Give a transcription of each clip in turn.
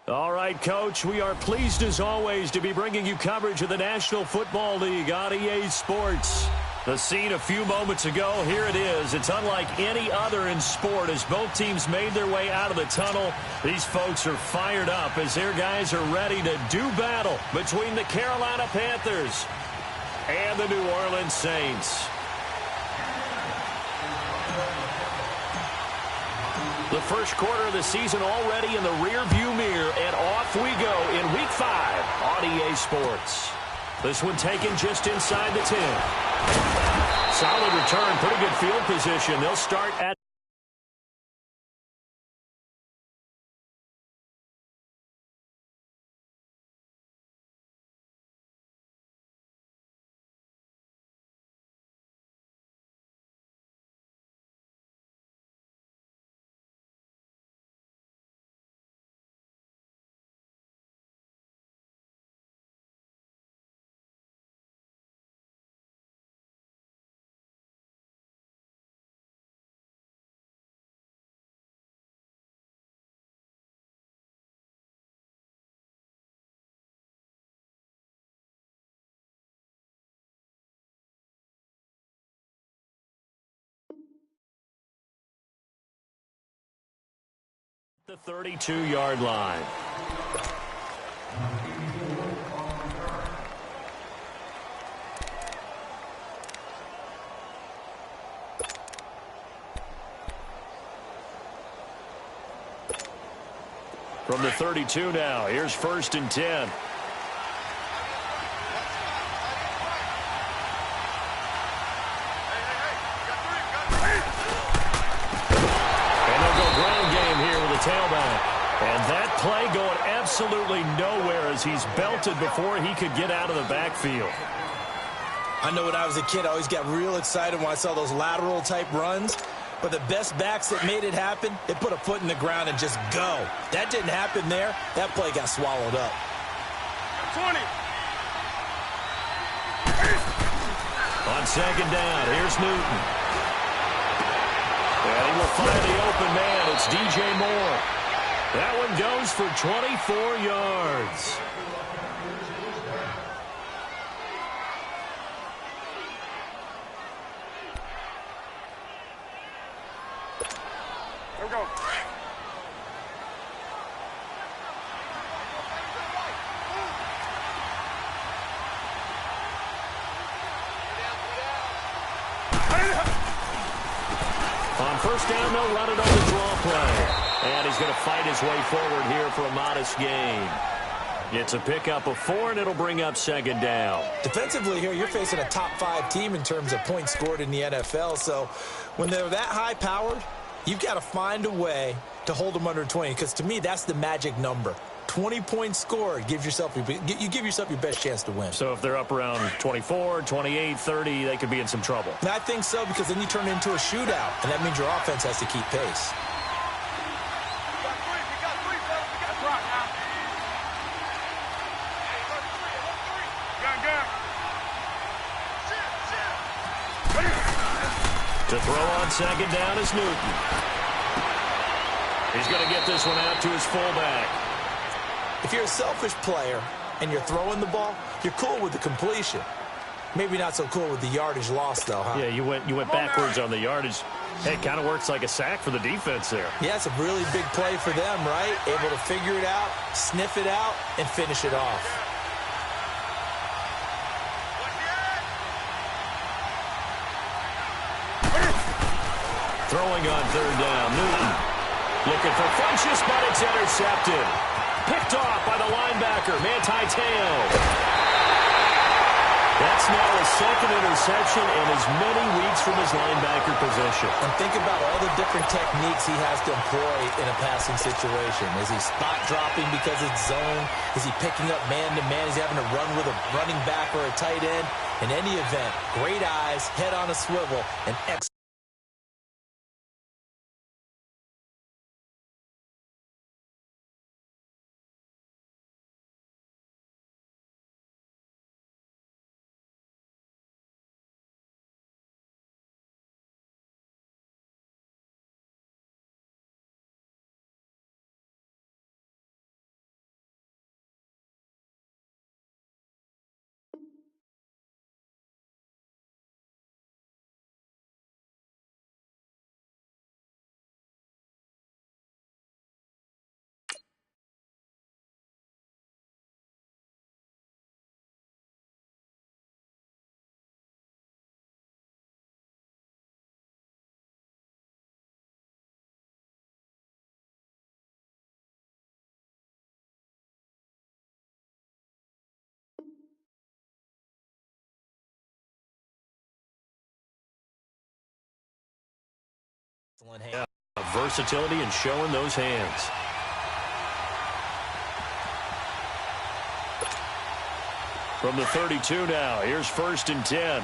All right, Coach, we are pleased as always to be bringing you coverage of the National Football League on EA Sports. The scene a few moments ago, here it is. It's unlike any other in sport as both teams made their way out of the tunnel. These folks are fired up as their guys are ready to do battle between the Carolina Panthers and the New Orleans Saints. The first quarter of the season already in the rearview mirror, and off we go in Week 5 on EA Sports. This one taken just inside the 10. Solid return, pretty good field position. They'll start at the 32-yard line. From the 32 now, here's 1st and 10. Tailback. And that play going absolutely nowhere as he's belted before he could get out of the backfield. I know when I was a kid, I always got real excited when I saw those lateral type runs. But the best backs that made it happen, they put a foot in the ground and just go. That didn't happen there. That play got swallowed up. 20. On 2nd down, here's Newton. And he will find the open man. It's DJ Moore. That one goes for 24 yards. Here we go. On 1st down, they'll run it on the draw play. And he's going to fight his way forward here for a modest gain. It's a pickup of 4, and it'll bring up 2nd down. Defensively here, you're facing a top 5 team in terms of points scored in the NFL. So when they're that high-powered, you've got to find a way to hold them under 20. Because to me, that's the magic number. 20 points scored, you give yourself your best chance to win. So if they're up around 24, 28, 30, they could be in some trouble. And I think so, because then you turn it into a shootout, and that means your offense has to keep pace. To throw on 2nd down is Newton. He's going to get this one out to his fullback. If you're a selfish player and you're throwing the ball, you're cool with the completion. Maybe not so cool with the yardage loss, though, huh? Yeah, you went backwards on the yardage. Hey, it kind of works like a sack for the defense there. Yeah, it's a really big play for them, right? Able to figure it out, sniff it out, and finish it off. Throwing on 3rd down, Newton. Looking for Funchess, but it's intercepted. Picked off by the linebacker, Manti Te'o. That's now his 2nd interception in as many weeks from his linebacker position. And think about all the different techniques he has to employ in a passing situation. Is he spot dropping because it's zone? Is he picking up man-to-man? Is he having to run with a running back or a tight end? In any event, great eyes, head on a swivel, and excellent. Yeah, versatility and showing those hands. From the 32 now, here's 1st and 10.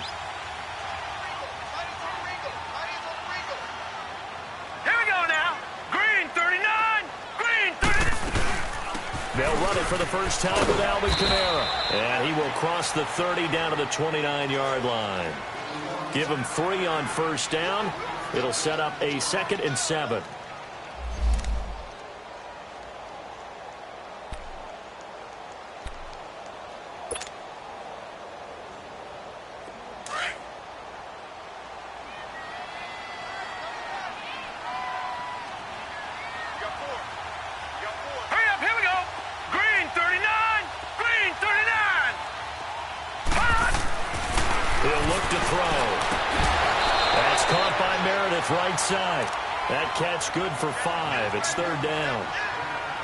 They'll run it for the first time with Alvin Kamara. And he will cross the 30 down to the 29-yard line. Give him 3 on 1st down. It'll set up a 2nd and 7. Right side. That catch good for 5. It's 3rd down.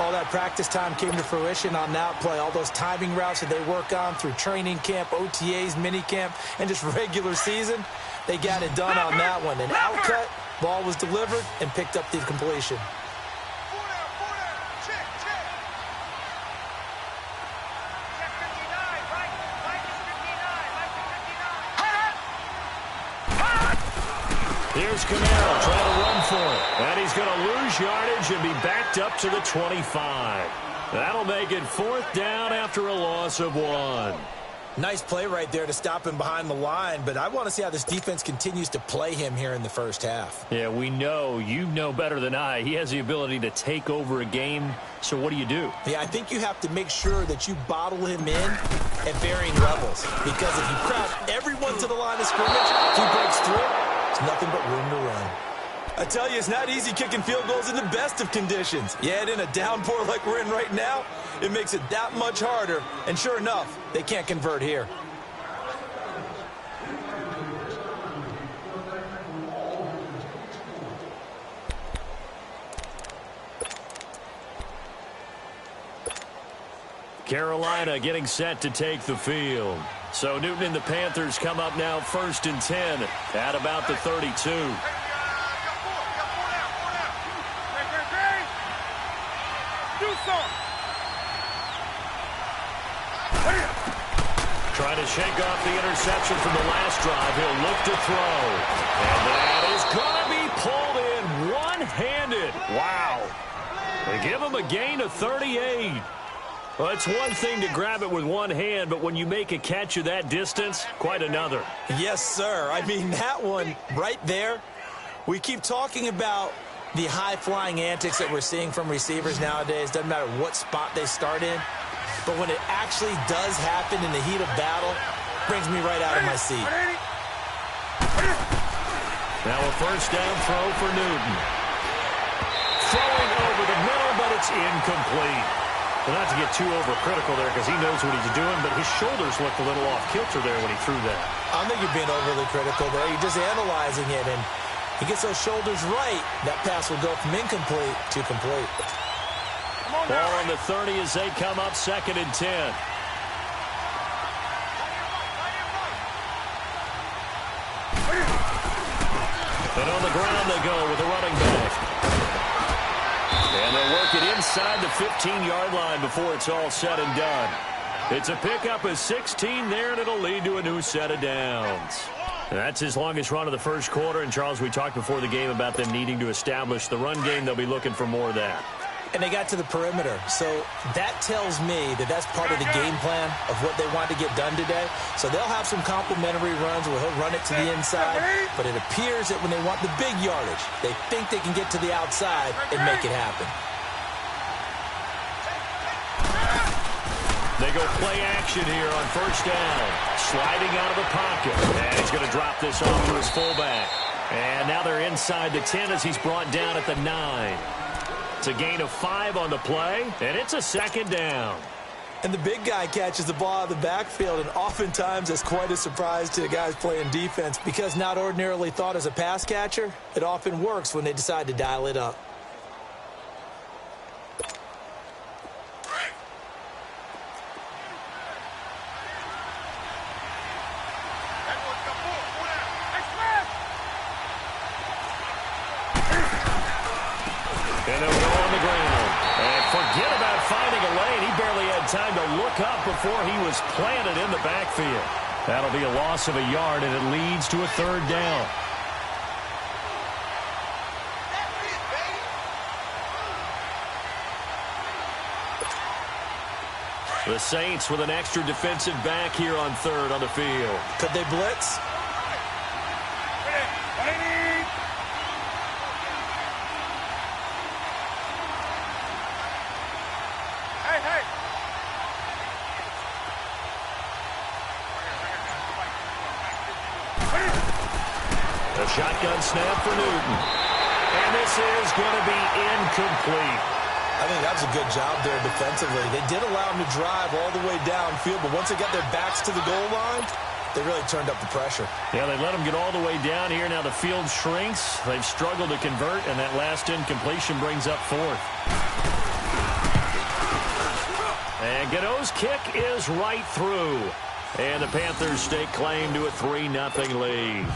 All that practice time came to fruition on that play. All those timing routes that they work on through training camp, OTAs, mini camp, and just regular season, they got it done on that one. An outcut, ball was delivered, and picked up the completion. Here's Kamara trying to run for it. And he's going to lose yardage and be backed up to the 25. That'll make it 4th down after a loss of 1. Nice play right there to stop him behind the line, but I want to see how this defense continues to play him here in the first half. Yeah, we know. You know better than I. He has the ability to take over a game, so what do you do? Yeah, I think you have to make sure that you bottle him in at varying levels, because if you crowd everyone to the line of scrimmage, if he breaks through, there's nothing but room to run. I tell you, it's not easy kicking field goals in the best of conditions. Yet in a downpour like we're in right now, it makes it that much harder. And sure enough, they can't convert here. Carolina getting set to take the field. So Newton and the Panthers come up now 1st and 10 at about the 32. Trying to shake off the interception from the last drive. He'll look to throw. And that is going to be pulled in one-handed. Wow. They give him a gain of 38. Well, it's one thing to grab it with one hand, but when you make a catch of that distance, quite another. Yes, sir. I mean, that one right there, we keep talking about the high-flying antics that we're seeing from receivers nowadays. Doesn't matter what spot they start in. But when it actually does happen in the heat of battle, it brings me right out of my seat. Now a first down throw for Newton. Throwing over the middle, but it's incomplete. Well, not to get too overcritical there because he knows what he's doing, but his shoulders looked a little off kilter there when he threw that. I don't think you're being overly critical there. You're just analyzing it, and he gets those shoulders right. That pass will go from incomplete to complete. Ball on the 30 as they come up 2nd and 10. And on the ground they go with a running back. And they'll work it inside the 15-yard line before it's all said and done. It's a pickup of 16 there, and it'll lead to a new set of downs. That's his longest run of the first quarter. And, Charles, we talked before the game about them needing to establish the run game. They'll be looking for more of that. And they got to the perimeter. So that tells me that that's part of the game plan of what they want to get done today. So they'll have some complimentary runs where he'll run it to the inside. But it appears that when they want the big yardage, they think they can get to the outside and make it happen. They go play action here on first down. Sliding out of the pocket. And he's going to drop this off to his fullback. And now they're inside the 10 as he's brought down at the 9. It's a gain of 5 on the play, and it's a 2nd down. And the big guy catches the ball out of the backfield, and oftentimes it's quite a surprise to the guys playing defense because not ordinarily thought as a pass catcher, it often works when they decide to dial it up. broke up before he was planted in the backfield. That'll be a loss of a yard, and it leads to a third down. The Saints with an extra defensive back here on third on the field. Could they blitz? A shotgun snap for Newton. And this is going to be incomplete. I think that was a good job there defensively. They did allow them to drive all the way downfield, but once they got their backs to the goal line, they really turned up the pressure. Yeah, they let them get all the way down here. Now the field shrinks. They've struggled to convert, and that last incompletion brings up fourth. And Godot's kick is right through. And the Panthers stake claim to a 3-0 lead.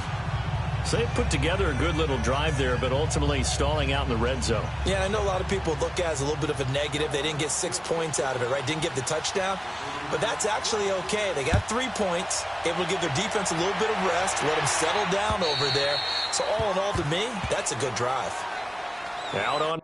So they put together a good little drive there, but ultimately stalling out in the red zone. Yeah, I know a lot of people look at it as a little bit of a negative. They didn't get 6 points out of it, right? Didn't get the touchdown. But that's actually okay. They got 3 points, able to give their defense a little bit of rest, let them settle down over there. So all in all, to me, that's a good drive. Out on.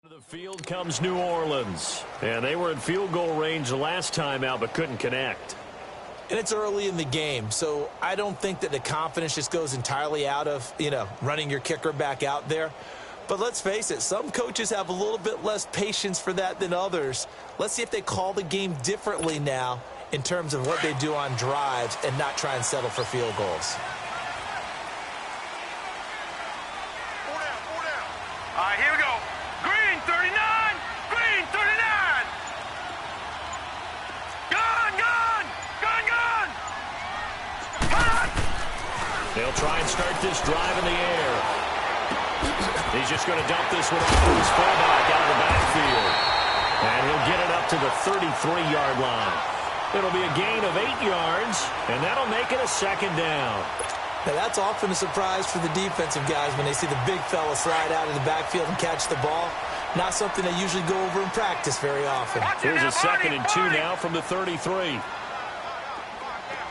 To the field comes New Orleans. And they were in field goal range the last time out, but couldn't connect. And it's early in the game, so I don't think that the confidence just goes entirely out of, running your kicker back out there. But let's face it, some coaches have a little bit less patience for that than others. Let's see if they call the game differently now in terms of what they do on drives and not try and settle for field goals. All right, here we go. Green, 39. Green, 39. Gun. Cut. They'll try and start this drive in the air. He's just going to dump this one off to his fullback out of the backfield. And he'll get it up to the 33-yard line. It'll be a gain of 8 yards, and that'll make it a second down. Now, that's often a surprise for the defensive guys when they see the big fella slide out of the backfield and catch the ball. Not something they usually go over in practice very often. Here's a 2nd and 2 now from the 33.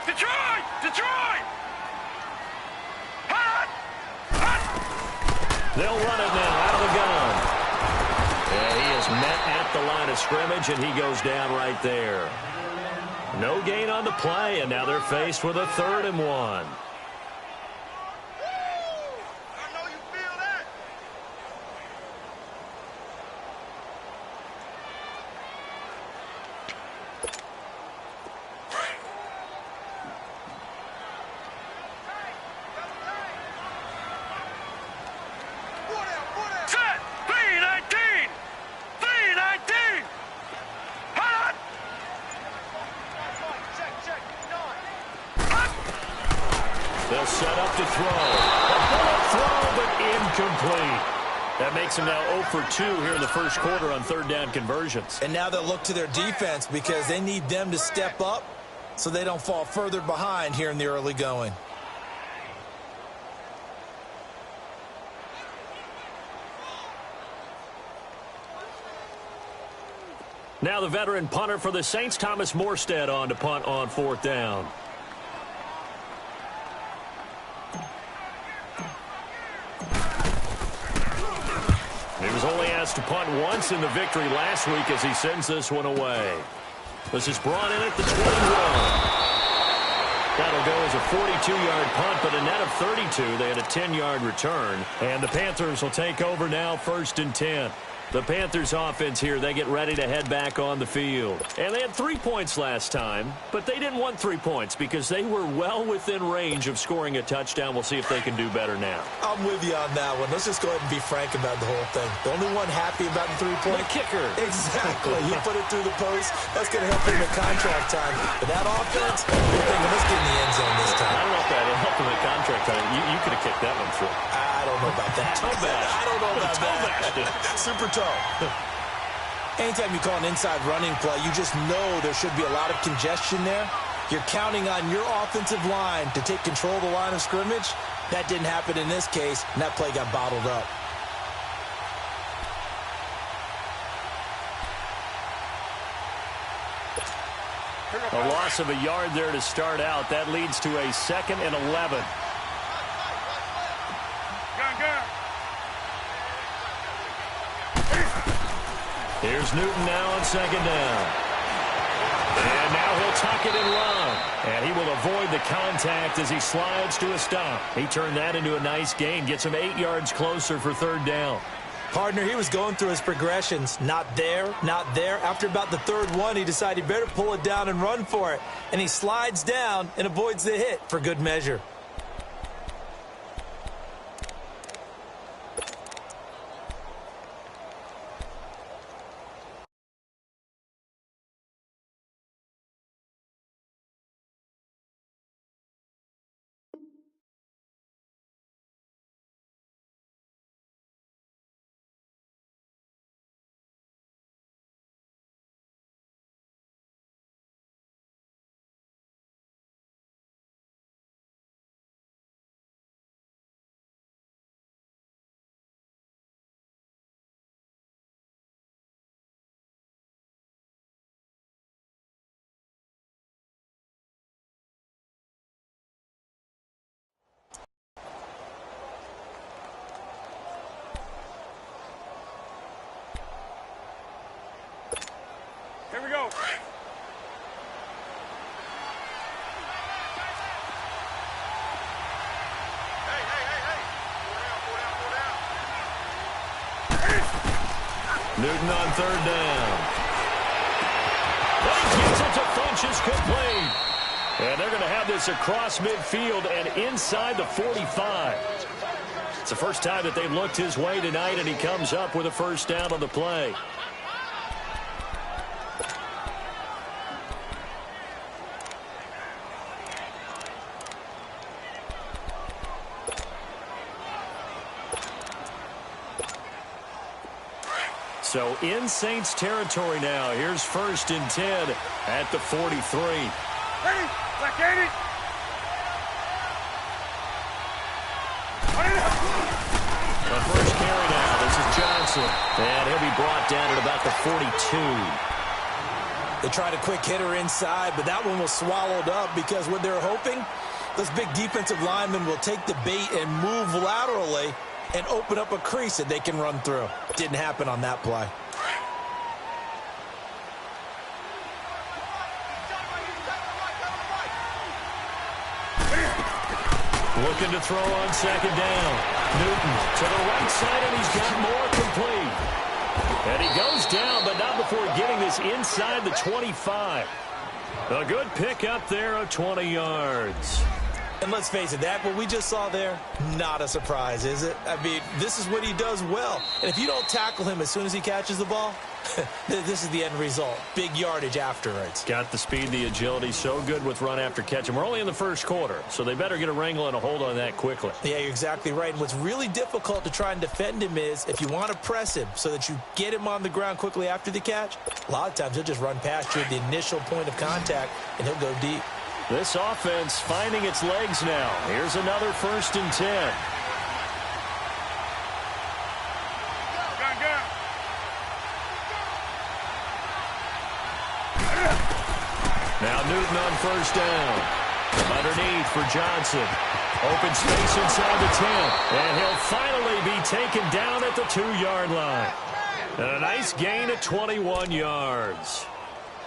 Detroit! Detroit! They'll run it now out of the gun. And he is met at the line of scrimmage, and he goes down right there. No gain on the play, and now they're faced with a 3rd and 1. They'll set up to throw. A bullet throw, but incomplete. That makes them now 0 for 2 here in the first quarter on 3rd down conversions. And now they'll look to their defense because they need them to step up so they don't fall further behind here in the early going. Now the veteran punter for the Saints, Thomas Morstead, on to punt on 4th down. He was only asked to punt once in the victory last week as he sends this one away. This is brought in at the 21. That'll go as a 42-yard punt, but a net of 32. They had a 10-yard return. And the Panthers will take over now, 1st and 10. The Panthers offense here, they get ready to head back on the field. And they had 3 points last time, but they didn't want 3 points because they were well within range of scoring a touchdown. We'll see if they can do better now. I'm with you on that one. Let's just go ahead and be frank about the whole thing. The only one happy about the 3-point kicker. Exactly. You put it through the post. That's going to help him at contract time. But that offense, we're thinking, let's get in the end zone this time. I don't know if that helped him at contract time. You could have kicked that one through. I don't know about that. Toe bash. I don't know about that. Super toe. Anytime you call an inside running play, you just know there should be a lot of congestion there. You're counting on your offensive line to take control of the line of scrimmage. That didn't happen in this case, and that play got bottled up. A loss of a yard there to start out. That leads to a 2nd and 11. Here's Newton now on 2nd down. And now he'll tuck it and run. And he will avoid the contact as he slides to a stop. He turned that into a nice gain. Gets him 8 yards closer for 3rd down. Partner, he was going through his progressions. Not there, not there. After about the 3rd one, he decided he better pull it down and run for it. And he slides down and avoids the hit for good measure. Here we go. Newton on 3rd down. He gets it to Funchess, complete. And they're going to have this across midfield and inside the 45. It's the first time that they've looked his way tonight, and he comes up with a 1st down on the play. So in Saints territory now. Here's 1st and 10 at the 43. Ready? Black 80. The first carry now. This is Johnson. And he'll be brought down at about the 42. They tried a quick hitter inside, but that one was swallowed up because what they're hoping, those big defensive linemen will take the bait and move laterally and open up a crease that they can run through. Didn't happen on that play. Looking to throw on second down. Newton to the right side, and he's got more complete. And he goes down, but not before getting this inside the 25. A good pickup there of 20 yards. And let's face it, that what we just saw there, not a surprise, is it? I mean, this is what he does well. And if you don't tackle him as soon as he catches the ball, this is the end result. Big yardage afterwards. Got the speed, the agility, so good with run after catch. And we're only in the first quarter, so they better get a wrangle and a hold on that quickly. Yeah, you're exactly right. And what's really difficult to try and defend him is if you want to press him so that you get him on the ground quickly after the catch, a lot of times he'll just run past you at the initial point of contact, and he'll go deep. This offense finding its legs now. Here's another 1st and 10. Now Newton on 1st down. From underneath for Johnson. Open space inside the 10. And he'll finally be taken down at the 2-yard line. And a nice gain of 21 yards.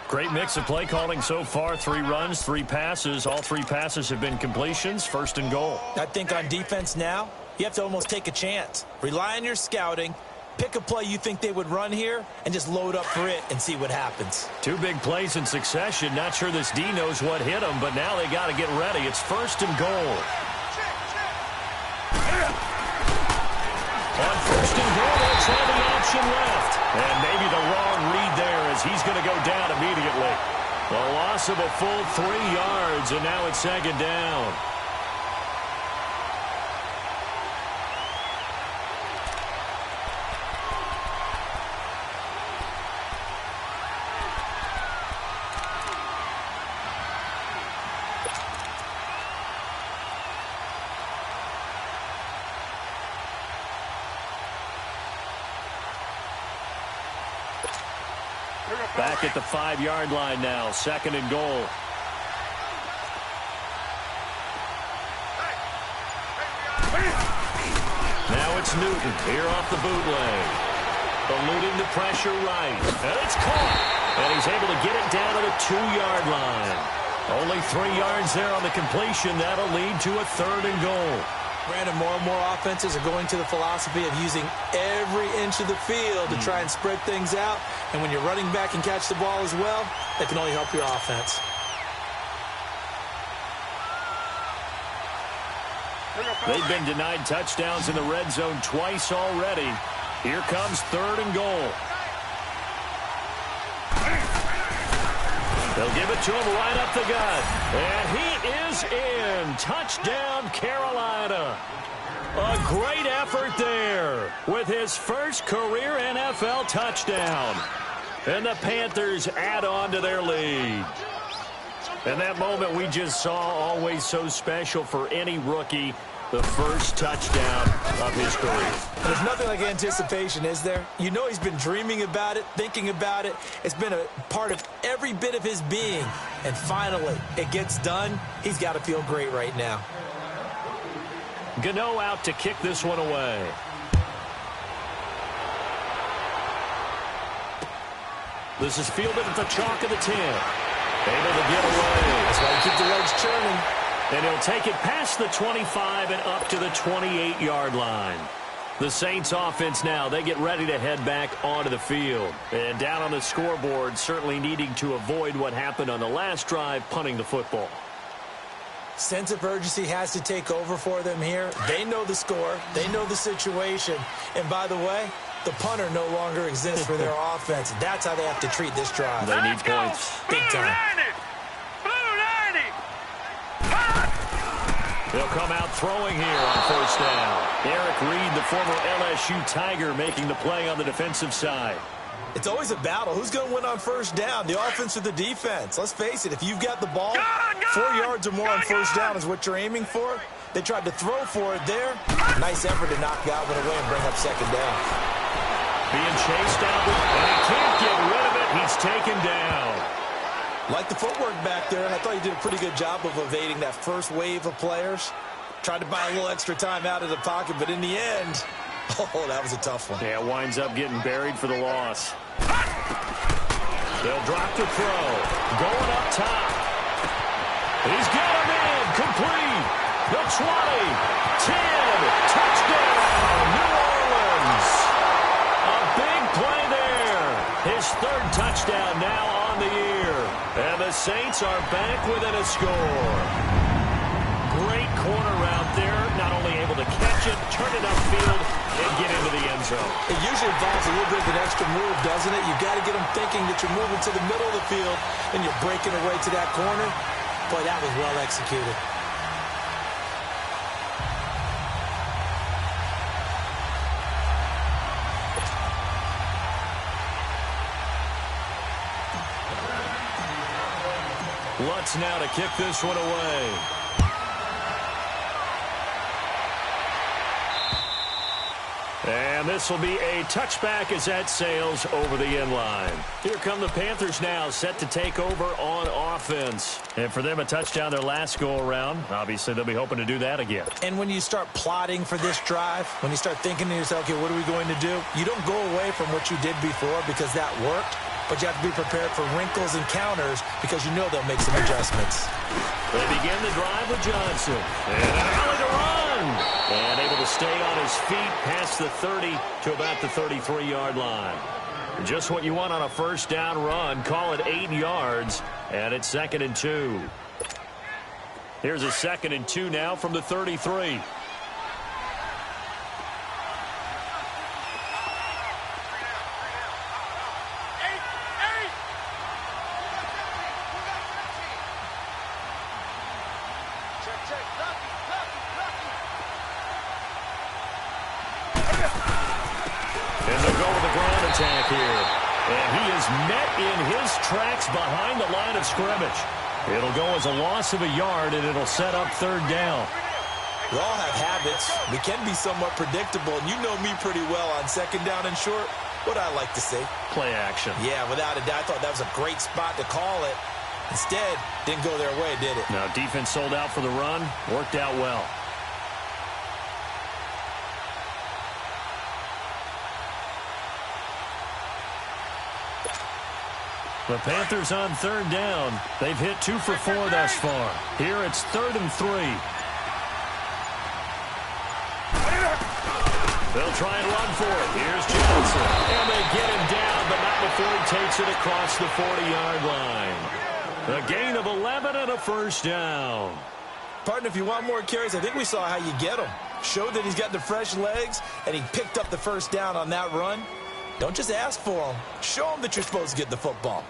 Great mix of play calling so far. 3 runs, 3 passes. All 3 passes have been completions. 1st and goal. I think on defense now, you have to almost take a chance. Rely on your scouting. Pick a play you think they would run here and just load up for it and see what happens. 2 big plays in succession. Not sure this D knows what hit them, but now they got to get ready. It's 1st and goal. On 1st and goal, they'll try the option left. And maybe the wrong read there as he's going to go down immediately. A loss of a full 3 yards, and now it's 2nd down. Back at the 5-yard line now. 2nd and goal. Now it's Newton here off the bootleg. Eluding the pressure right. And it's caught. And he's able to get it down to the 2-yard line. Only 3 yards there on the completion. That'll lead to a 3rd and goal. Brandon, more and more offenses are going to the philosophy of using every inch of the field to try and spread things out. And when you're running back and catch the ball as well, that can only help your offense. They've been denied touchdowns in the red zone twice already. Here comes 3rd and goal. They'll give it to him right up the gut. And he is in. Touchdown, Carolina. A great effort there with his first career NFL touchdown. And the Panthers add on to their lead. And that moment we just saw, always so special for any rookie. The first touchdown of his career. There's nothing like anticipation, is there? You know he's been dreaming about it, thinking about it. It's been a part of every bit of his being. And finally, it gets done. He's got to feel great right now. Gano out to kick this one away. This is fielded at the chalk of the 10. Able to get away. That's why you keep the legs churning. And he'll take it past the 25 and up to the 28-yard line. The Saints offense now, they get ready to head back onto the field. And down on the scoreboard, certainly needing to avoid what happened on the last drive, punting the football. Sense of urgency has to take over for them here. They know the score. They know the situation. And by the way, the punter no longer exists for their offense. That's how they have to treat this drive. They need points. Big time. They'll come out throwing here on 1st down. Eric Reed, the former LSU Tiger, making the play on the defensive side. It's always a battle. Who's going to win on first down, the offense or the defense? Let's face it, if you've got the ball, 4 yards or more on first down is what you're aiming for. They tried to throw for it there. Nice effort to knock that one away and bring up second down. Being chased out, and he can't get rid of it. He's taken down. Like the footwork back there, and I thought he did a pretty good job of evading that first wave of players. Tried to buy a little extra time out of the pocket, but in the end, oh, that was a tough one. Yeah, winds up getting buried for the loss. They'll drop the throw. Going up top. He's got him in. Complete. The 20. 10. Touchdown. New Orleans. A big play there. His third touchdown now on the year. And the Saints are back within a score. Great corner route there. Not only able to catch it, turn it upfield, and get into the end zone. It usually involves a little bit of an extra move, doesn't it? You've got to get them thinking that you're moving to the middle of the field and you're breaking away to that corner. Boy, that was well executed. Lutz now to kick this one away. And this will be a touchback as that sails over the end line. Here come the Panthers now, set to take over on offense. And for them, a touchdown their last go-around. Obviously, they'll be hoping to do that again. And when you start plotting for this drive, when you start thinking to yourself, okay, what are we going to do? You don't go away from what you did before because that worked. But you have to be prepared for wrinkles and counters because you know they'll make some adjustments. They begin the drive with Johnson. And an alley to run. And able to stay on his feet past the 30 to about the 33-yard line. Just what you want on a first down run. Call it 8 yards. And it's 2nd and 2. Here's a 2nd and 2 now from the 33. Here. And he is met in his tracks behind the line of scrimmage. It'll go as a loss of a yard, and it'll set up 3rd down. We all have habits. We can be somewhat predictable, and you know me pretty well on 2nd down and short. What I like to say? Play action. Yeah, without a doubt. I thought that was a great spot to call it. Instead, didn't go their way, did it? No, defense sold out for the run. Worked out well. The Panthers on 3rd down. They've hit 2 for 4 thus far. Here it's 3rd and 3. They'll try and run for it. Here's Johnson. And they get him down, but not before he takes it across the 40-yard line. A gain of 11 and a first down. Partner, if you want more carries, I think we saw how you get them. Showed that he's got the fresh legs, and he picked up the first down on that run. Don't just ask for them. Show them that you're supposed to get the football.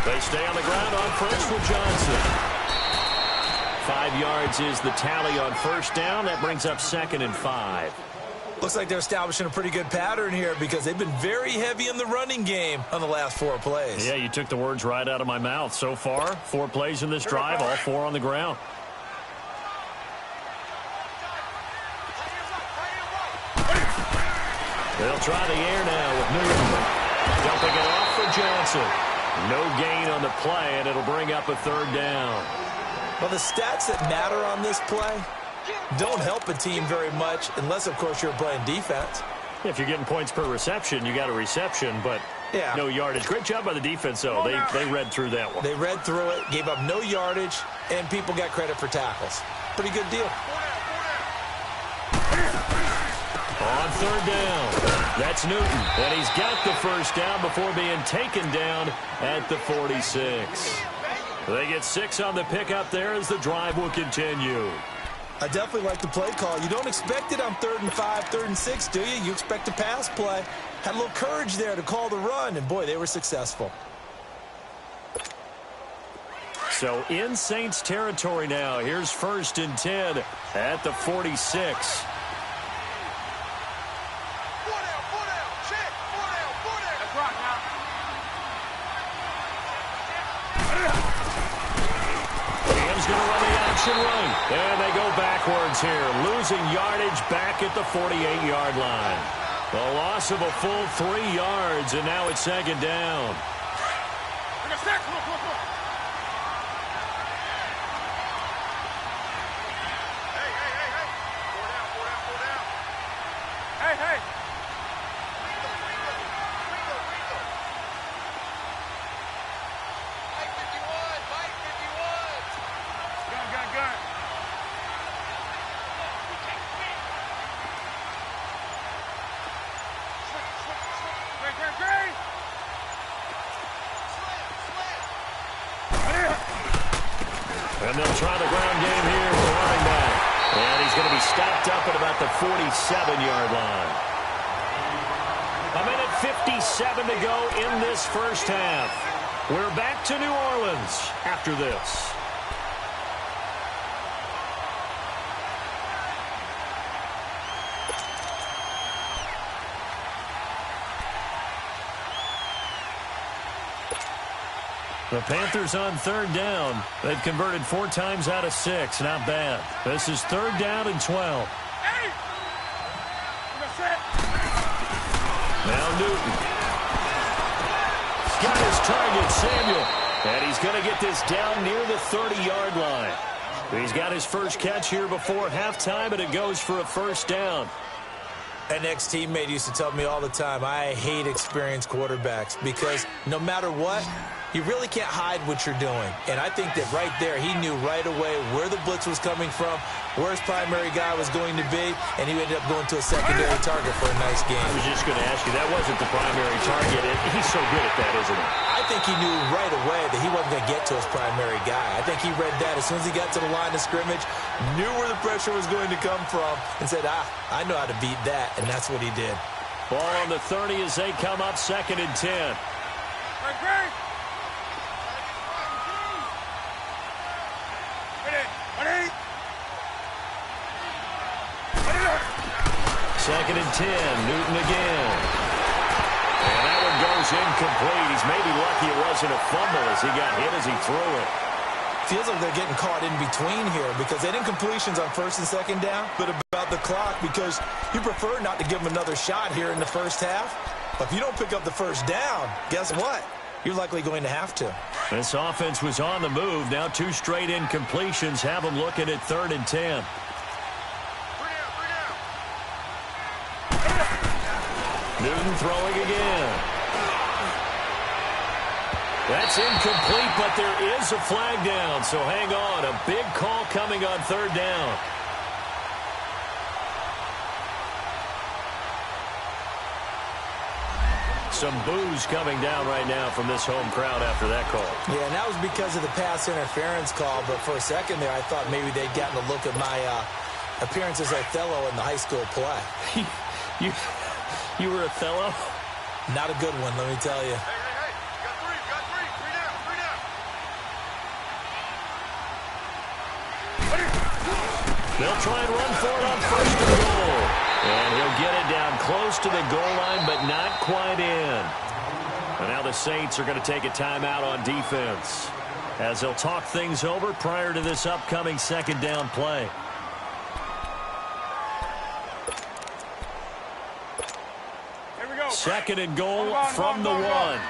They stay on the ground on first with Johnson. 5 yards is the tally on first down. That brings up 2nd and 5. Looks like they're establishing a pretty good pattern here because they've been very heavy in the running game on the last 4 plays. Yeah, you took the words right out of my mouth. So far, 4 plays in this drive, all 4 on the ground. They'll try the air now with Newton. Dumping it off for Johnson. No gain on the play, and it'll bring up a 3rd down. Well, the stats that matter on this play don't help a team very much unless, of course, you're playing defense. If you're getting points per reception, you got a reception, but no yardage. Great job by the defense, though. They read through that one. They read through it, gave up no yardage, and people got credit for tackles. Pretty good deal. On 3rd down, that's Newton, and he's got the first down before being taken down at the 46. They get 6 on the pickup there as the drive will continue. I definitely like the play call. You don't expect it on 3rd and 5, 3rd and 6, do you? You expect a pass play. Had a little courage there to call the run, and boy, they were successful. So in Saints territory now. Here's 1st and 10 at the 46. Going to run the action run. And they go backwards here, losing yardage back at the 48-yard line. The loss of a full 3 yards, and now it's 2nd down. Hey. And they'll try the ground game here for running back. And he's going to be stopped up at about the 47-yard line. 1:57 to go in this first half. We're back to New Orleans after this. The Panthers on 3rd down. They've converted 4 times out of 6. Not bad. This is 3rd down and 12. Now Newton. He's got his target, Samuel. And he's going to get this down near the 30-yard line. He's got his first catch here before halftime, and it goes for a 1st down. An ex-teammate used to tell me all the time, I hate experienced quarterbacks because no matter what, you really can't hide what you're doing. And I think that right there, he knew right away where the blitz was coming from, where his primary guy was going to be, and he ended up going to a secondary target for a nice game. I was just going to ask you, that wasn't the primary target. He's so good at that, isn't he? I think he knew right away that he wasn't going to get to his primary guy. I think he read that as soon as he got to the line of scrimmage, knew where the pressure was going to come from, and said, I know how to beat that, and that's what he did. Ball on the 30 as they come up 2nd and 10. Great. 2nd and 10, Newton again. And that one goes incomplete. He's maybe lucky it wasn't a fumble as he got hit as he threw it. Feels like they're getting caught in between here because they didn't incompletions on 1st and 2nd down, but about the clock because you prefer not to give them another shot here in the first half. But if you don't pick up the 1st down, guess what? You're likely going to have to. This offense was on the move. Now 2 straight incompletions have them looking at 3rd and 10. Newton throwing again. That's incomplete, but there is a flag down, so hang on. A big call coming on 3rd down. Some boos coming down right now from this home crowd after that call. Yeah, and that was because of the pass interference call, but for a second there I thought maybe they'd gotten a look at my appearance as Othello in the high school play. You were Othello? Not a good one, let me tell you. Hey, you got three. They'll try and run for it on 1st and goal. And he'll get it down close to the goal line, but not quite in. And now the Saints are going to take a timeout on defense as they'll talk things over prior to this upcoming 2nd down play. Here we go. 2nd and goal from the 1.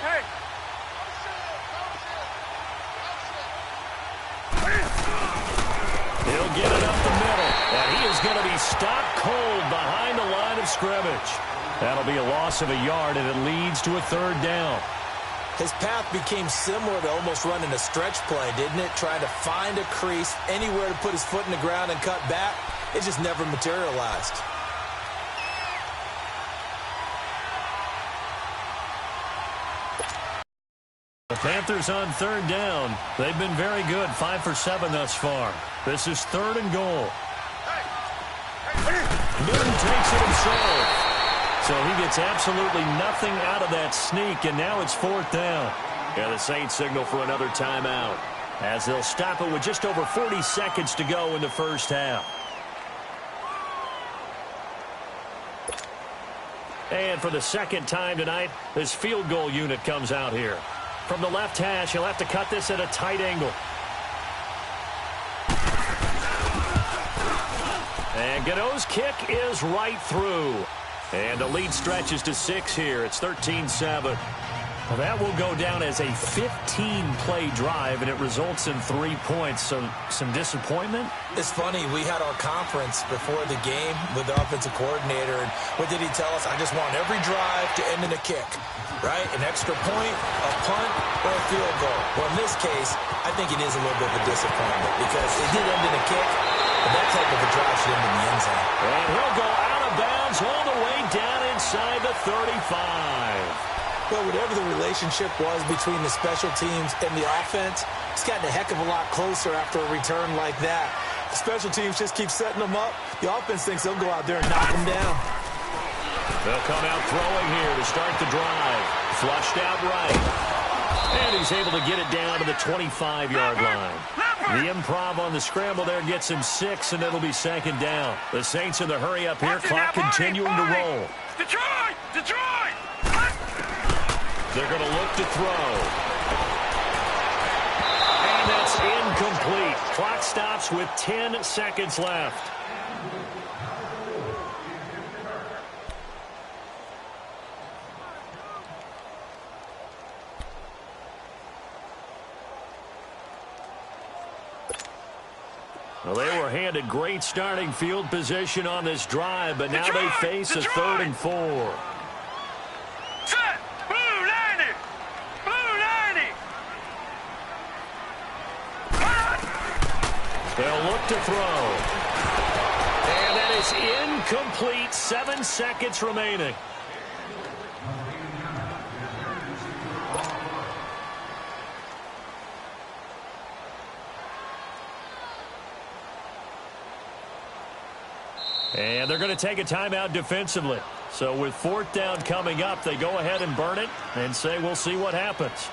Hey. He'll get it up the middle, and he is going to be stopped cold behind the line of scrimmage. That'll be a loss of a yard, and it leads to a 3rd down. His path became similar to almost running a stretch play, didn't it? Trying to find a crease, anywhere to put his foot in the ground and cut back. It just never materialized. Panthers on third down. They've been very good, 5 for 7 thus far. This is 3rd and goal. Newton takes it himself. So he gets absolutely nothing out of that sneak, and now it's 4th down. Yeah, the Saints signal for another timeout, as they'll stop it with just over 40 seconds to go in the first half. And for the second time tonight, this field goal unit comes out here. From the left hash, he'll have to cut this at a tight angle. And Gano's kick is right through. And the lead stretches to 6 here. It's 13-7. Well, that will go down as a 15-play drive, and it results in 3 points. So some disappointment? It's funny. We had our conference before the game with the offensive coordinator, and what did he tell us? I just want every drive to end in a kick, right? An extra point, a punt, or a field goal. Well, in this case, I think it is a little bit of a disappointment because it did end in a kick, but that type of a drive should end in the end zone. And he'll go out of bounds all the way down inside the 35. Well, whatever the relationship was between the special teams and the offense, it's gotten a heck of a lot closer after a return like that. The special teams just keep setting them up. The offense thinks they'll go out there and knock them down. They'll come out throwing here to start the drive. Flushed out right. And he's able to get it down to the 25-yard line. The improv on the scramble there gets him 6, and it'll be 2nd down. The Saints in the hurry up here, clock continuing to roll. Detroit! Detroit! They're going to look to throw. And that's incomplete. Clock stops with 10 seconds left. Well, they were handed great starting field position on this drive, but now they face a 3rd and 4. Set! Blue 90! Blue 90! They'll look to throw. And that is incomplete. 7 seconds remaining. And they're going to take a timeout defensively. So with 4th down coming up, they go ahead and burn it and say, we'll see what happens.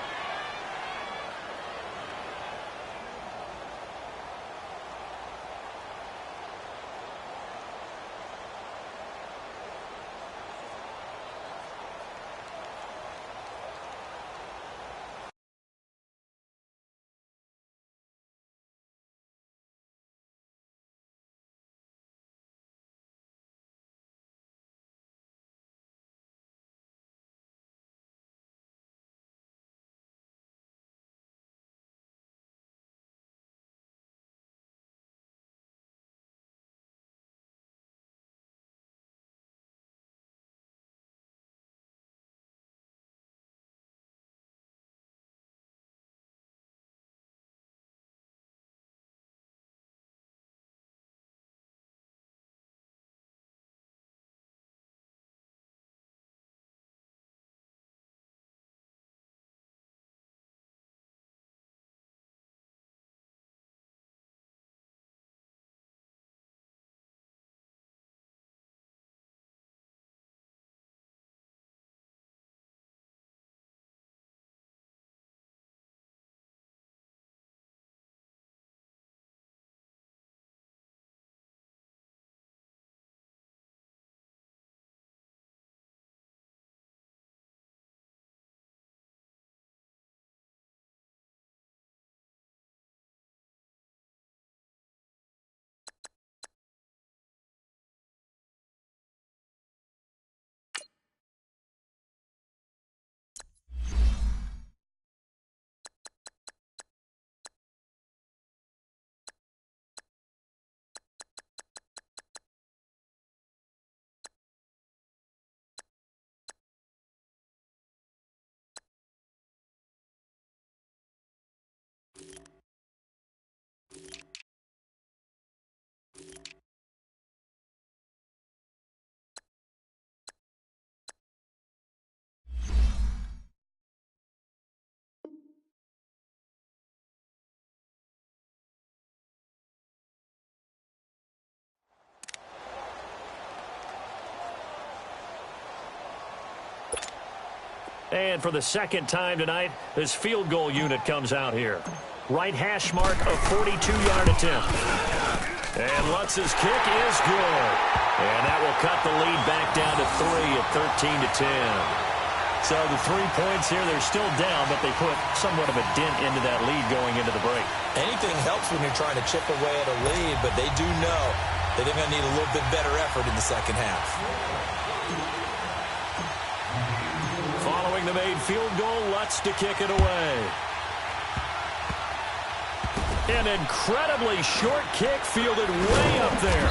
And for the second time tonight, this field goal unit comes out here. Right hash mark of 42-yard attempt. And Lutz's kick is good. And that will cut the lead back down to 3 at 13-10. So the 3 points here, they're still down, but they put somewhat of a dent into that lead going into the break. Anything helps when you're trying to chip away at a lead, but they do know that they're going to need a little bit better effort in the second half. Following the made field goal, Lutz to kick it away. An incredibly short kick fielded way up there.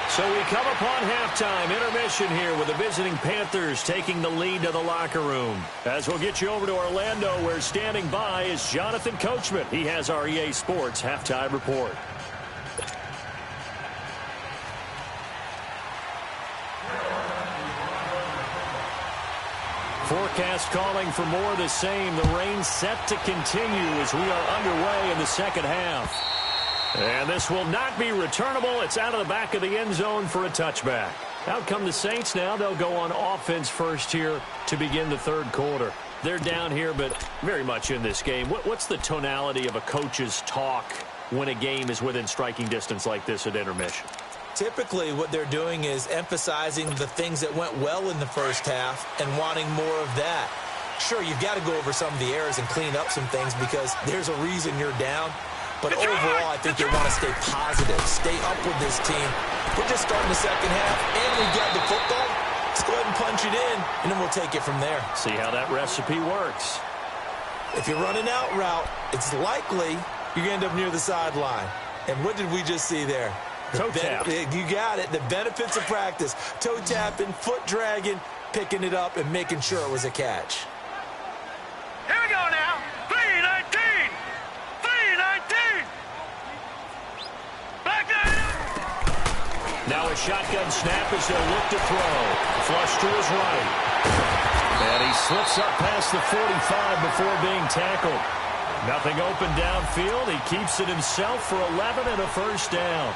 So we come upon halftime, intermission here with the visiting Panthers taking the lead to the locker room. As we'll get you over to Orlando, where standing by is Jonathan Coachman. He has our EA Sports halftime report. Forecast calling for more of the same. The rain set to continue as we are underway in the second half. And this will not be returnable. It's out of the back of the end zone for a touchback. Out come the Saints now. They'll go on offense first here to begin the third quarter. They're down here, but very much in this game. What's the tonality of a coach's talk when a game is within striking distance like this at intermission? Typically, what they're doing is emphasizing the things that went well in the first half and wanting more of that. Sure, you've got to go over some of the errors and clean up some things because there's a reason you're down. But overall, I think they want to stay positive, stay up with this team. We're just starting the second half, and we got the football. Let's go ahead and punch it in, and then we'll take it from there. See how that recipe works. If you're running out route, it's likely you're going to end up near the sideline. And what did we just see there? Toe tap. You got it. The benefits of practice. Toe tapping, foot dragging, picking it up, and making sure it was a catch. Here we go now. 3-19. 3-19. Back there. Now a shotgun snap as they'll look to throw. Flush to his right. And he slips up past the 45 before being tackled. Nothing open downfield. He keeps it himself for 11 and a first down.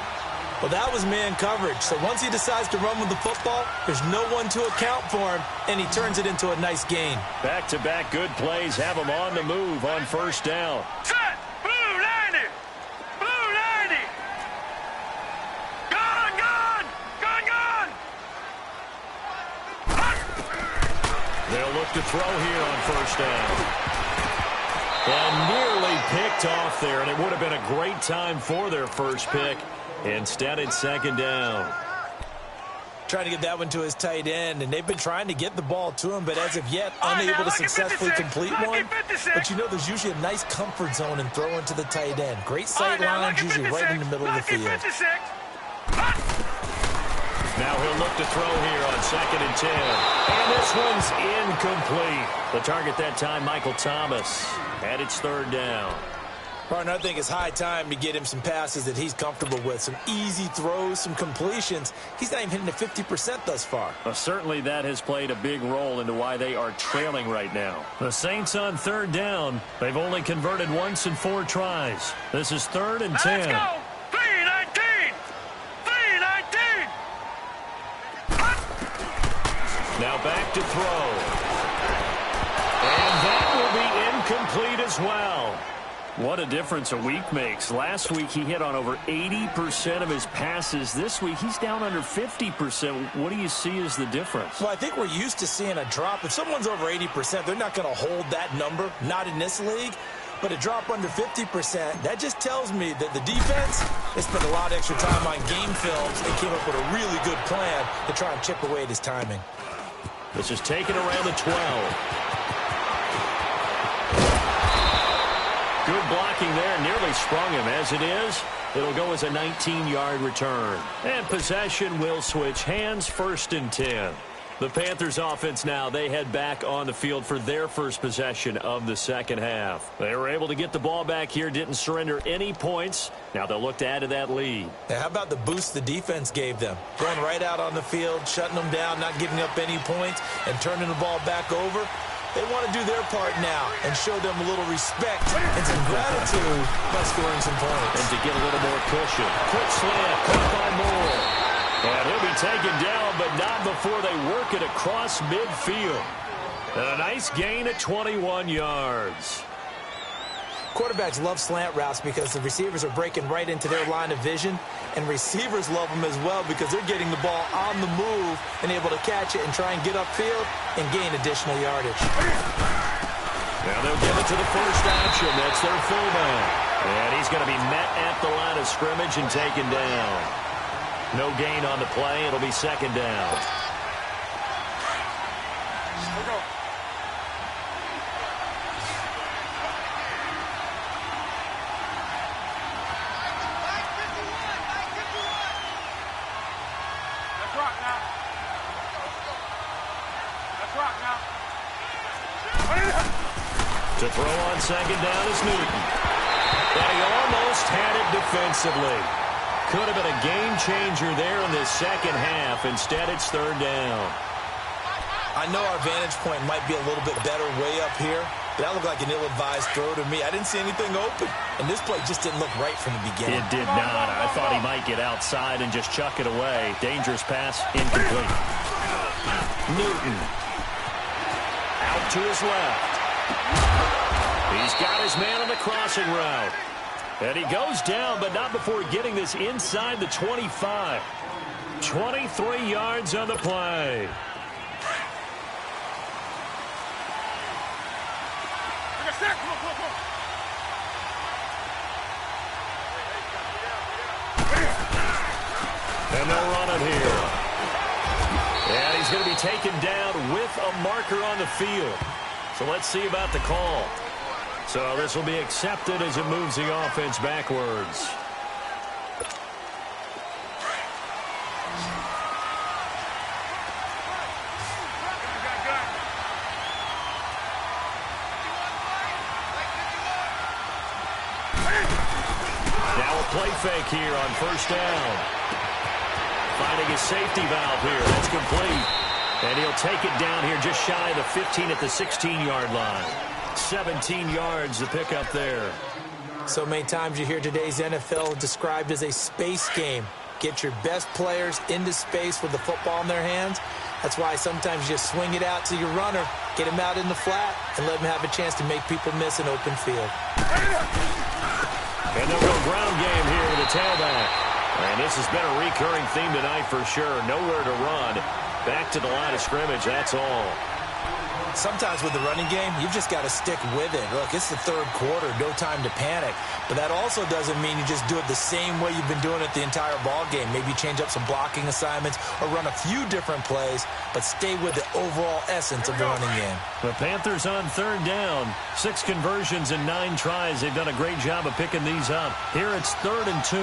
Well, that was man coverage. So once he decides to run with the football, there's no one to account for him, and he turns it into a nice gain. Back-to-back good plays have him on the move on first down. Set. Blue 90. Blue 90. Gone, gone. Gone, gone. They'll look to throw here on first down. And nearly picked off there, and it would have been a great time for their first pick. Instead, it's second down. Trying to get that one to his tight end, and they've been trying to get the ball to him, but as of yet, unable to successfully complete one. But you know, there's usually a nice comfort zone in throwing to the tight end. Great sight lines, usually right in the middle of the field. Now he'll look to throw here on 2nd and 10. And this one's incomplete. The target that time, Michael Thomas. And it's third down. Partner, I think it's high time to get him some passes that he's comfortable with. Some easy throws, some completions. He's not even hitting the 50% thus far. Well, certainly that has played a big role into why they are trailing right now. The Saints on third down. They've only converted once in 4 tries. This is 3rd and 10. Let's go. 3-19. 3-19. Now back to throw. And that will be incomplete as well. What a difference a week makes. Last week he hit on over 80% of his passes. This week he's down under 50%. What do you see as the difference? Well, I think we're used to seeing a drop. If someone's over 80%, they're not going to hold that number. Not in this league. But a drop under 50%, that just tells me that the defense, they spent a lot of extra time on game films and came up with a really good plan to try and chip away at his timing. This is taken around the 12. Good blocking there, nearly sprung him. As it is, it'll go as a 19-yard return. And possession will switch hands, 1st and 10. The Panthers offense now, they head back on the field for their first possession of the second half. They were able to get the ball back here, didn't surrender any points. Now they'll look to add to that lead. Now, how about the boost the defense gave them? Going right out on the field, shutting them down, not giving up any points, and turning the ball back over. They want to do their part now and show them a little respect and some gratitude by scoring some points. And to get a little more cushion. Quick slant, caught by Moore. And he'll be taken down, but not before they work it across midfield. And a nice gain at 21 yards. Quarterbacks love slant routes because the receivers are breaking right into their line of vision, and receivers love them as well because they're getting the ball on the move and able to catch it and try and get upfield and gain additional yardage. Now they'll give it to the first option. That's their fullback. And he's going to be met at the line of scrimmage and taken down. No gain on the play. It'll be second down. To throw on second down is Newton. But he almost had it defensively. Could have been a game changer there in this second half. Instead, it's third down. I know our vantage point might be a little bit better way up here, but that looked like an ill-advised throw to me. I didn't see anything open, and this play just didn't look right from the beginning. It did not. I thought he might get outside and just chuck it away. Dangerous pass, incomplete. Newton. Out to his left. He's got his man on the crossing route. And he goes down, but not before getting this inside the 25. 23 yards on the play. And they'll run it here. And he's going to be taken down with a marker on the field. So let's see about the call. So this will be accepted as it moves the offense backwards. Now a play fake here on first down. Finding his safety valve here. That's complete. And he'll take it down here just shy of the 15 at the 16-yard line. 17 yards to pick up there. So many times you hear today's NFL described as a space game. Get your best players into space with the football in their hands. That's why sometimes you just swing it out to your runner, get him out in the flat, and let him have a chance to make people miss an open field. And they'll go ground game here with a tailback. And this has been a recurring theme tonight for sure. Nowhere to run. Back to the line of scrimmage, that's all. Sometimes with the running game, you've just got to stick with it. Look, it's the third quarter, no time to panic. But that also doesn't mean you just do it the same way you've been doing it the entire ball game. Maybe change up some blocking assignments or run a few different plays, but stay with the overall essence of the running game. The Panthers on third down. 6 conversions and 9 tries. They've done a great job of picking these up. Here it's 3rd and 2.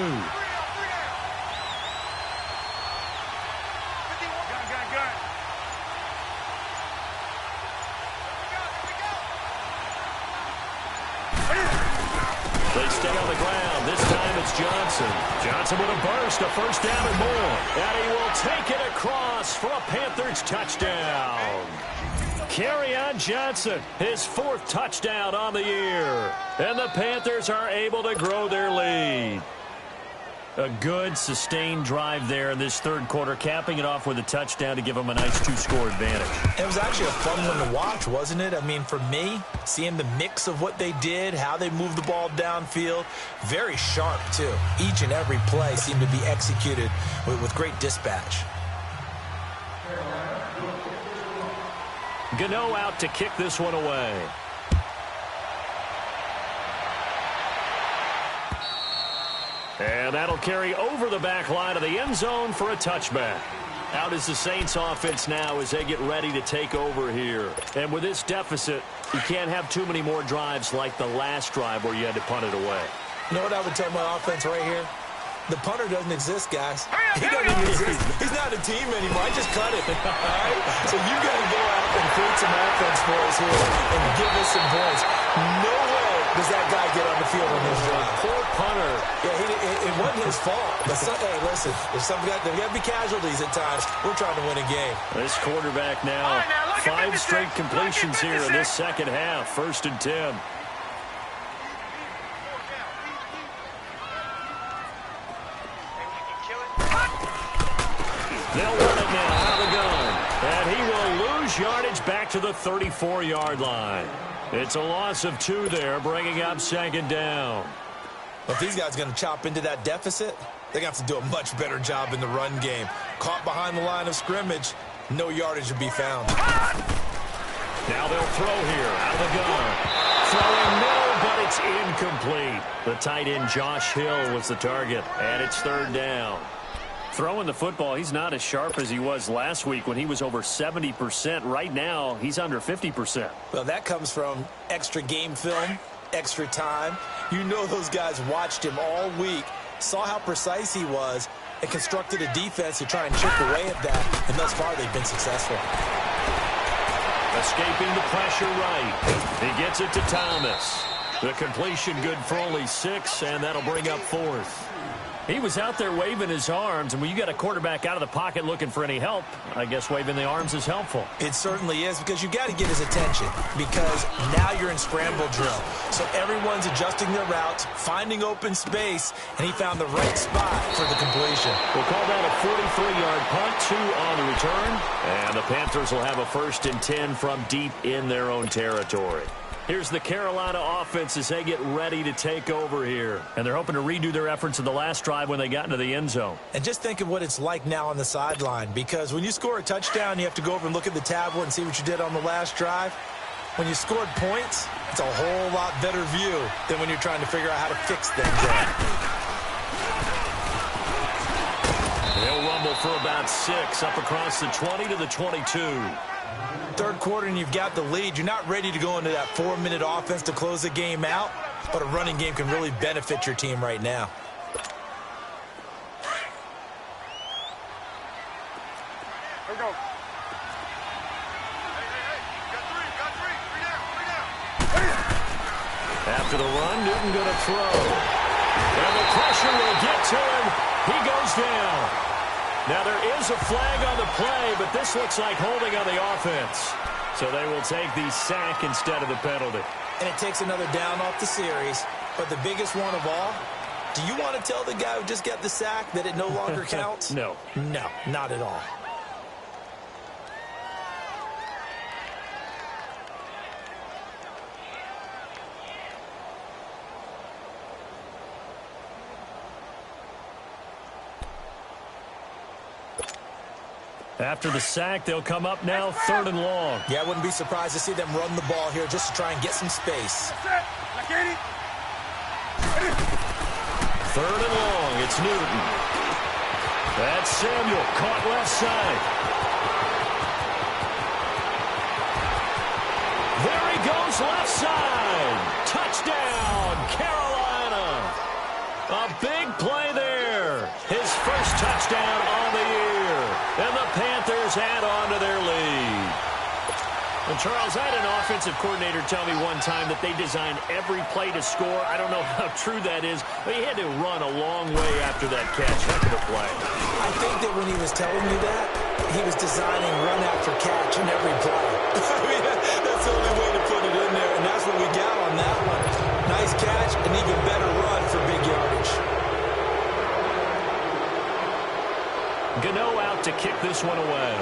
They stay on the ground. This time it's Johnson. Johnson with a burst, a first down and more. And he will take it across for a Panthers touchdown. Kerryon Johnson, his 4th touchdown on the year. And the Panthers are able to grow their lead. A good, sustained drive there in this third quarter, capping it off with a touchdown to give them a nice 2-score advantage. It was actually a fun one to watch, wasn't it? I mean, for me, seeing the mix of what they did, how they moved the ball downfield, very sharp, too. Each and every play seemed to be executed with great dispatch. Gano out to kick this one away. And that'll carry over the back line of the end zone for a touchback. Out is the Saints offense now as they get ready to take over here. And with this deficit, you can't have too many more drives like the last drive where you had to punt it away. You know what I would tell my offense right here? The punter doesn't exist, guys. He doesn't even exist. He's not a team anymore. I just cut it. All right? So you got to go out and create some offense for us here and give us some points. No way does that guy get on the field on this drive. Poor punter. Yeah, it wasn't his fault. But hey, listen, there's got to be casualties at times. We're trying to win a game. This quarterback now, 5 straight completions here in this second half. 1st and 10. They'll run it now out of the gun. And he will lose gains yardage back to the 34-yard line. It's a loss of 2 there, bringing up second down. Well, if these guys are going to chop into that deficit, they're going to have to do a much better job in the run game. Caught behind the line of scrimmage, no yardage to be found. Now they'll throw here out of the gun. Throwing no, but it's incomplete. The tight end Josh Hill was the target, and it's third down. Throwing the football, he's not as sharp as he was last week when he was over 70%. Right now, he's under 50%. Well, that comes from extra game film, extra time. You know those guys watched him all week, saw how precise he was, and constructed a defense to try and chip away at that. And thus far, they've been successful. Escaping the pressure right. He gets it to Thomas. The completion good for only 6, and that'll bring up 4th. He was out there waving his arms, and when you got a quarterback out of the pocket looking for any help, I guess waving the arms is helpful. It certainly is, because you got to get his attention, because now you're in scramble drill. So everyone's adjusting their routes, finding open space, and he found the right spot for the completion. We'll call that a 43-yard punt, 2 on the return, and the Panthers will have a 1st and 10 from deep in their own territory. Here's the Carolina offense as they get ready to take over here. And they're hoping to redo their efforts in the last drive when they got into the end zone. And just think of what it's like now on the sideline, because when you score a touchdown, you have to go over and look at the tablet and see what you did on the last drive. When you scored points, it's a whole lot better view than when you're trying to figure out how to fix things up. They'll rumble for about 6 up across the 20 to the 22. Third quarter and you've got the lead. You're not ready to go into that 4-minute offense to close the game out, but a running game can really benefit your team right now. Here we go. Hey, got three down. After the run, Newton going to throw. And the pressure will get to him. He goes down. Now, there is a flag on the play, but this looks like holding on the offense. So they will take the sack instead of the penalty. And it takes another down off the series. But the biggest one of all, do you want to tell the guy who just got the sack that it no longer counts? No. No, not at all. After the sack, they'll come up now 3rd and long. Yeah, I wouldn't be surprised to see them run the ball here just to try and get some space. 3rd and long, it's Newton. That's Samuel, caught left side. There he goes, left side. Touchdown, Carolina. A big play there. His first touchdown on the year. And the Panthers add on to their lead. Well, Charles, I had an offensive coordinator tell me one time that they designed every play to score. I don't know how true that is, but he had to run a long way after that catch. Heck of a play. I think that when he was telling you that, he was designing run after catch in every play. I mean, that's the only way to put it in there, and that's what we got on that one. Nice catch, an even better run for big yardage. Gano out to kick this one away.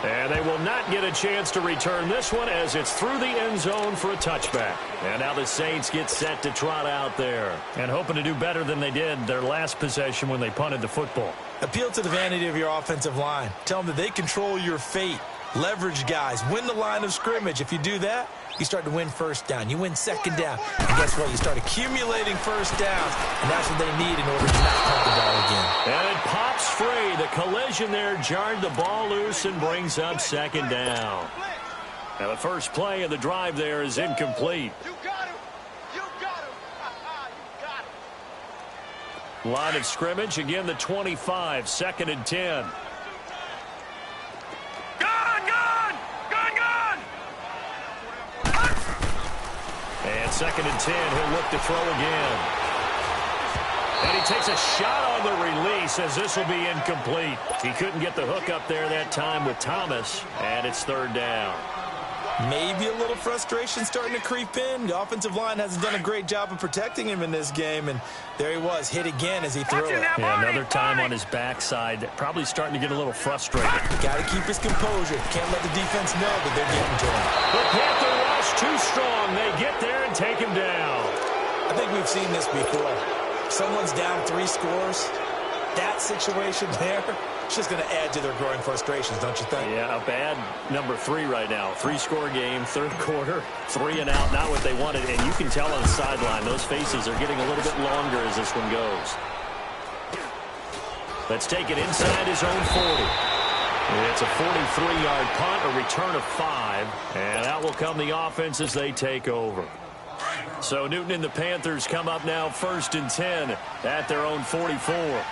And they will not get a chance to return this one as it's through the end zone for a touchback. And now the Saints get set to trot out there and hoping to do better than they did their last possession when they punted the football. Appeal to the vanity of your offensive line. Tell them that they control your fate. Leverage guys. Win the line of scrimmage. If you do that, you start to win first down. You win second down. And guess what? You start accumulating first downs. And that's what they need in order to not punt the ball again. And it pops free. The collision there jarred the ball loose and brings up second down. Now the first play of the drive there is incomplete. You got him. You got him. You got him. Line of scrimmage. Again, the 25. 2nd and 10. And 2nd and 10, he'll look to throw again. And he takes a shot on the release as this will be incomplete. He couldn't get the hook up there that time with Thomas, and it's 3rd down. Maybe a little frustration starting to creep in. The offensive line hasn't done a great job of protecting him in this game, and there he was, hit again as he threw it. Yeah, another time on his backside, probably starting to get a little frustrated. Got to keep his composure. Can't let the defense know that they're getting to him. The Panther rush too strong. They get there and take him down. I think we've seen this before. Someone's down 3 scores. That situation there, it's just going to add to their growing frustrations, don't you think? Yeah, a bad number 3 right now. 3-score game, third quarter, 3 and out, not what they wanted. And you can tell on the sideline, those faces are getting a little bit longer as this one goes. Let's take it inside his own 40. It's a 43-yard punt, a return of 5. And out will come the offense as they take over. So Newton and the Panthers come up now 1st and 10 at their own 44.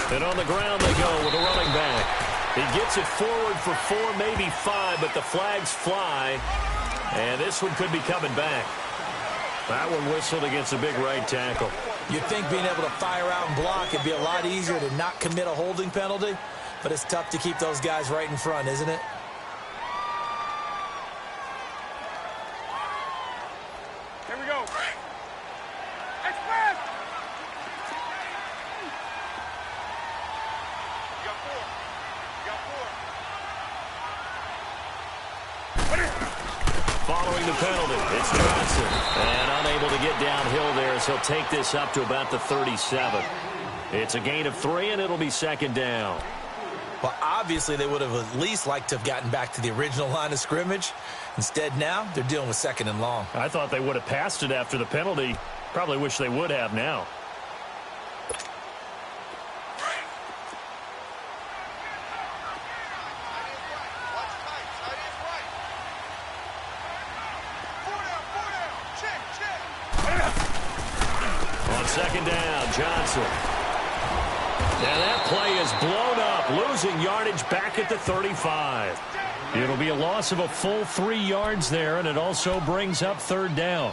And on the ground they go with a running back. He gets it forward for 4, maybe 5, but the flags fly. And this one could be coming back. That one whistled against a big right tackle. You'd think being able to fire out and block would be a lot easier to not commit a holding penalty, but it's tough to keep those guys right in front, isn't it? Here we go. Express! You got 4. You got 4. Following the penalty, it's Johnson. And unable to get downhill there as he'll take this up to about the 37. It's a gain of 3, and it'll be 2nd down. Well, obviously they would have at least liked to have gotten back to the original line of scrimmage. Instead, now they're dealing with 2nd and long. I thought they would have passed it after the penalty. Probably wish they would have now. On 2nd down, Johnson. And that play is blown up, losing yardage back at the 35. It'll be a loss of a full 3 yards there, and it also brings up 3rd down.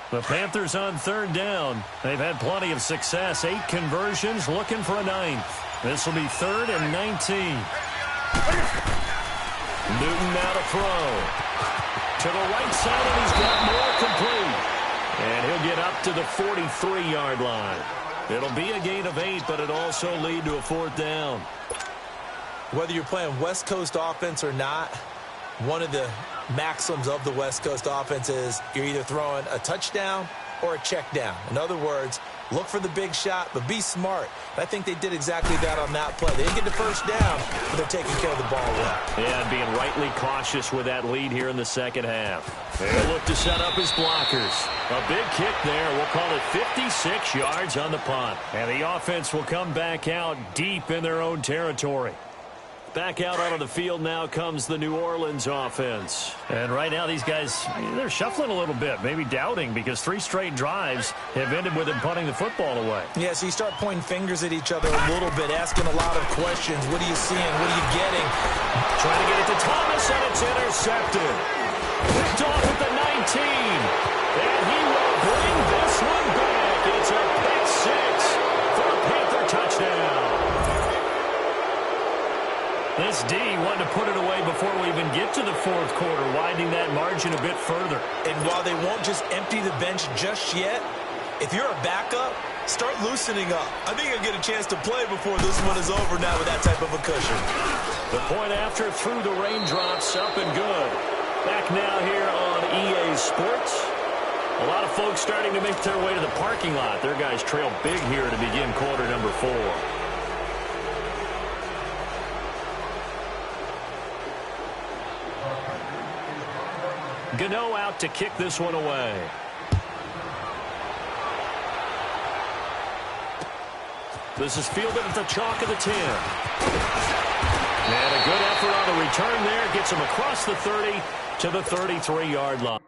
The Panthers on 3rd down. They've had plenty of success. 8 conversions, looking for a 9th. This will be 3rd and 19. Newton now to throw. To the right side, and he's got more complete. And he'll get up to the 43-yard line. It'll be a gain of 8, but it'll also lead to a 4th down. Whether you're playing West Coast offense or not, one of the maxims of the West Coast offense is you're either throwing a touchdown or a check down. In other words, look for the big shot, but be smart. And I think they did exactly that on that play. They didn't get the 1st down, but they're taking care of the ball well. Yeah, and being rightly cautious with that lead here in the 2nd half. They'll look to set up his blockers. A big kick there. We'll call it 56 yards on the punt. And the offense will come back out deep in their own territory. Back out onto the field now comes the New Orleans offense. And right now these guys, they're shuffling a little bit, maybe doubting, because 3 straight drives have ended with them punting the football away. Yeah, so you start pointing fingers at each other a little bit, asking a lot of questions. What are you seeing? What are you getting? Trying to get it to Thomas, and it's intercepted. Picked off at the 19. And he will bring this one back. It's a pick 6 for a Panther touchdown. This D wanted to put it away before we even get to the 4th quarter, widening that margin a bit further. And while they won't just empty the bench just yet, if you're a backup, start loosening up. I think you'll get a chance to play before this one is over now with that type of a cushion. The point after through the raindrops, up and good. Back now here on EA Sports. A lot of folks starting to make their way to the parking lot. Their guys trail big here to begin quarter number 4. Gano out to kick this one away. This is fielded at the chalk of the 10. And a good effort on the return there. Gets him across the 30 to the 33-yard line.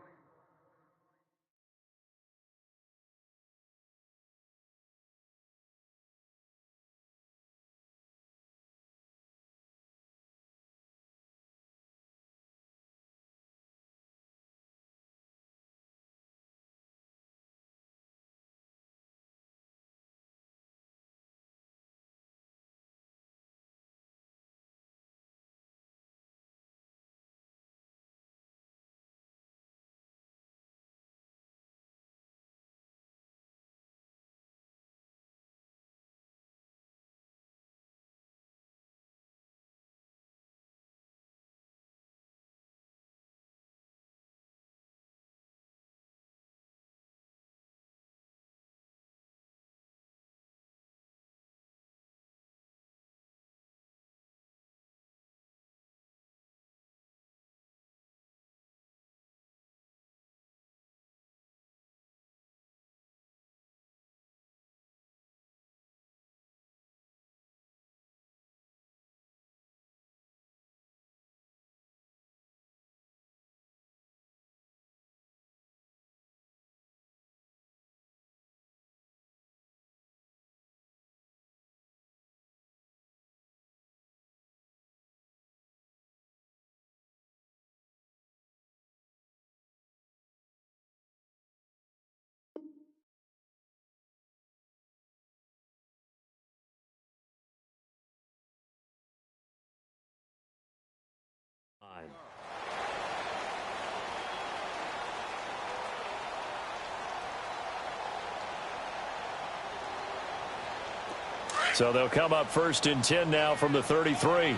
So they'll come up 1st and 10 now from the 33.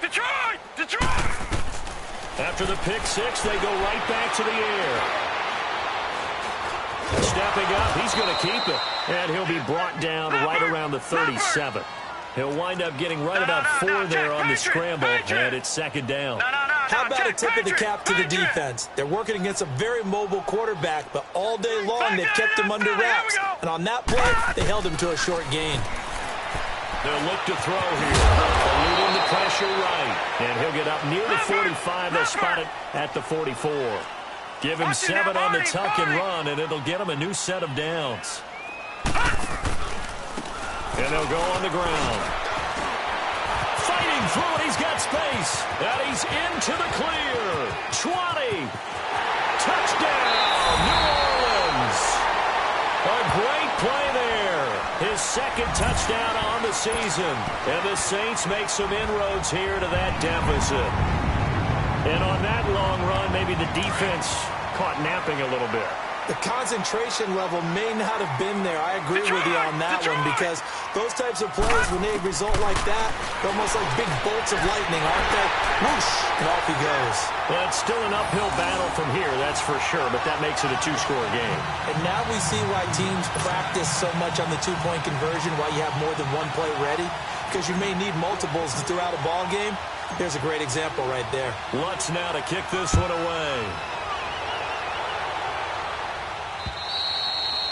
Detroit! Detroit! After the pick six, they go right back to the air. Stepping up, he's going to keep it. And he'll be brought down right around the 37. He'll wind up getting right about 4 there on the scramble, and it's 2nd down. How about a tip of the cap to the defense? They're working against a very mobile quarterback, but all day long they've kept him under wraps. And on that play, they held him to a short gain. They'll look to throw here. Eluding the pressure right. And he'll get up near the 45. They'll spot it at the 44. Give him 7 on the tuck and run, and it'll get him a new set of downs. And they'll go on the ground. Fighting through it, he's got space. And he's into the clear. 20. Touchdown, New Orleans. A great play there. His 2nd touchdown on the season. And the Saints make some inroads here to that deficit. And on that long run, maybe the defense caught napping a little bit. The concentration level may not have been there. I agree with you on that one, because those types of plays, when they result like that, they're almost like big bolts of lightning, aren't they? Whoosh, and off he goes. Well, it's still an uphill battle from here, that's for sure, but that makes it a 2-score game. And now we see why teams practice so much on the 2-point conversion, why you have more than one play ready, because you may need multiples throughout a ball game. There's a great example right there. Lutz now to kick this one away.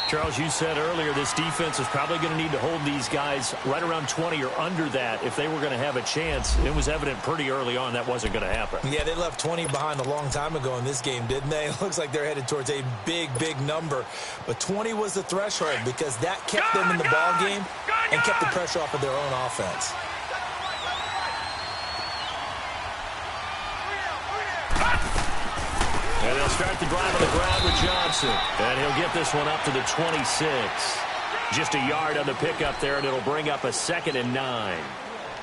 Charles, you said earlier this defense is probably going to need to hold these guys right around 20 or under that if they were going to have a chance. It was evident pretty early on that wasn't going to happen. Yeah, they left 20 behind a long time ago in this game, didn't they? It looks like they're headed towards a big, big number. But 20 was the threshold because that kept them in the ball game and kept the pressure off of their own offense. And they'll start the drive on the ground with Johnson. And he'll get this one up to the 26. Just a yard on the pickup there, and it'll bring up a 2nd and 9.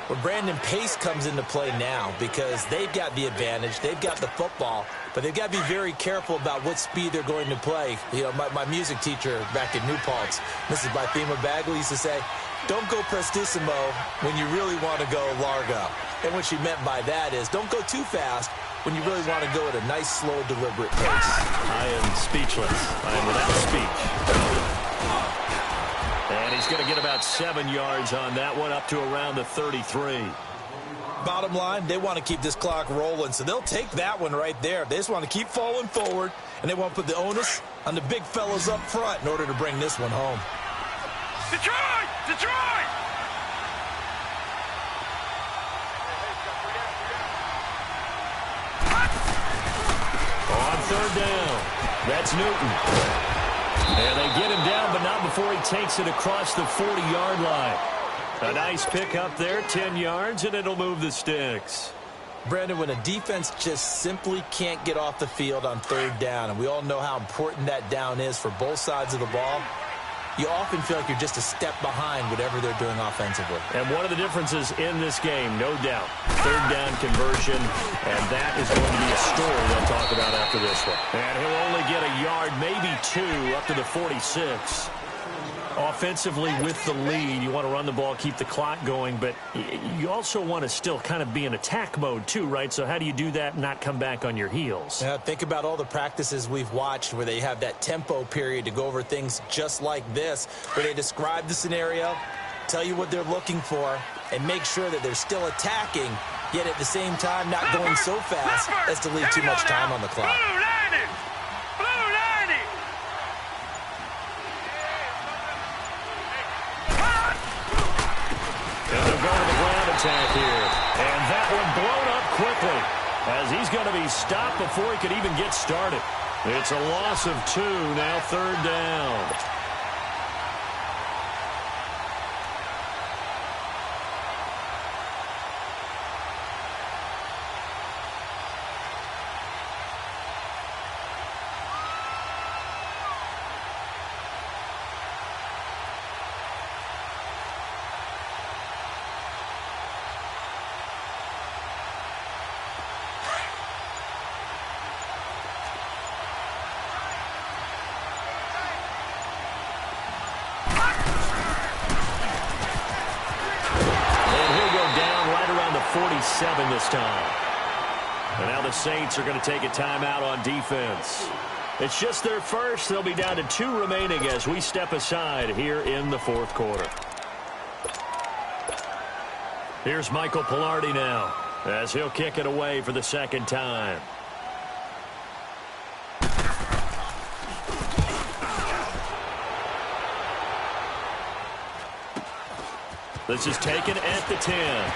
Well, Brandon, pace comes into play now because they've got the advantage. They've got the football, but they've got to be very careful about what speed they're going to play. You know, my music teacher back in New Paltz, Mrs. Bythema Bagley, used to say, don't go prestissimo when you really want to go largo. And what she meant by that is don't go too fast when you really want to go at a nice, slow, deliberate pace. I am speechless. I am without speech. And he's going to get about 7 yards on that one, up to around the 33. Bottom line, they want to keep this clock rolling, so they'll take that one right there. They just want to keep falling forward, and they want to put the onus on the big fellas up front in order to bring this one home. Detroit! Detroit! On third down, that's Newton. And they get him down, but not before he takes it across the 40-yard line. A nice pick up there, 10 yards, and it'll move the sticks. Brandon, when a defense just simply can't get off the field on third down, and we all know how important that down is for both sides of the ball, you often feel like you're just a step behind whatever they're doing offensively. And one of the differences in this game, no doubt, third down conversion, and that is going to be a story they'll talk about after this one. And he'll only get a yard, maybe two, up to the 46. Offensively with the lead, you want to run the ball, keep the clock going, but you also want to still kind of be in attack mode too, right? So how do you do that and not come back on your heels? Yeah, think about all the practices we've watched where they have that tempo period to go over things just like this, where they describe the scenario, tell you what they're looking for, and make sure that they're still attacking, yet at the same time not going so fast as to leave too much time on the clock. And they'll go to the ground attack here. And that one blown up quickly as he's going to be stopped before he could even get started. It's a loss of 2, now third down. And he'll go down right around the 47 this time. And now the Saints are going to take a timeout on defense. It's just their first. They'll be down to 2 remaining as we step aside here in the fourth quarter. Here's Michael Pilardi now as he'll kick it away for the second time. This is taken at the 10.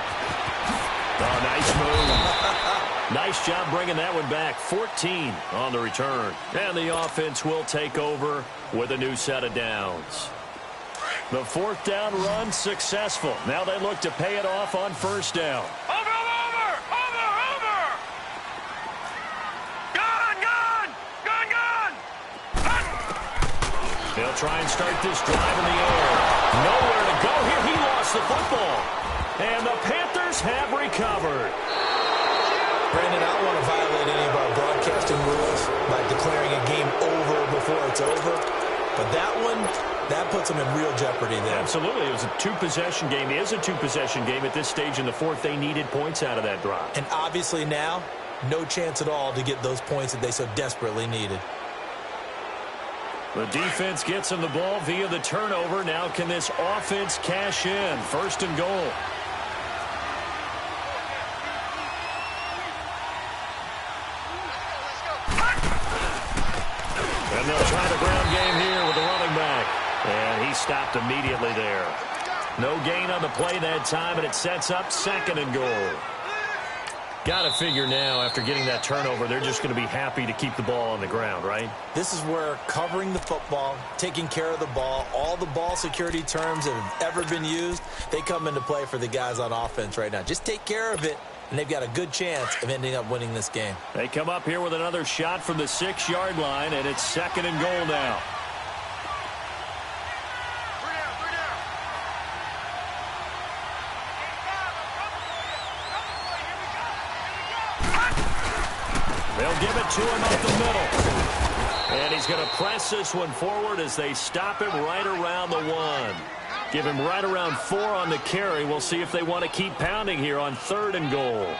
Oh, nice move. Nice job bringing that one back. 14 on the return. And the offense will take over with a new set of downs. The fourth down run successful. Now they look to pay it off on first down. Over! They'll try and start this drive in the air. Nowhere to go here. He lost the football. And the Panthers have recovered. Brandon, I don't want to violate any of our broadcasting rules by declaring a game over before it's over. But that one, that puts them in real jeopardy there. Absolutely. It was a 2-possession game. It is a 2-possession game at this stage in the fourth. They needed points out of that drive. And obviously now, no chance at all to get those points that they so desperately needed. The defense gets him the ball via the turnover. Now can this offense cash in? First and goal. And they'll try the ground game here with the running back. And he stopped immediately there. No gain on the play that time, and it sets up second and goal. Got to figure now, after getting that turnover, they're just going to be happy to keep the ball on the ground, right? This is where covering the football, taking care of the ball, all the ball security terms that have ever been used, they come into play for the guys on offense right now. Just take care of it, and they've got a good chance of ending up winning this game. They come up here with another shot from the 6-yard line, and it's second and goal now. They'll give it to him up the middle. And he's going to press this one forward as they stop him right around the 1. Give him right around 4 on the carry. We'll see if they want to keep pounding here on third and goal.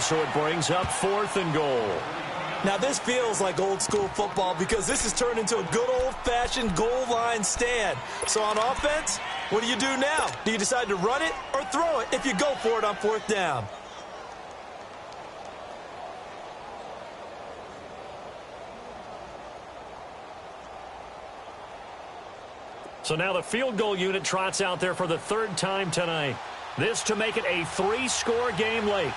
so it brings up 4th and goal. Now, this feels like old-school football because this has turned into a good old-fashioned goal line stand. So on offense, what do you do now? Do you decide to run it or throw it if you go for it on 4th down? So now the field goal unit trots out there for the 3rd time tonight. This to make it a 3-score game late.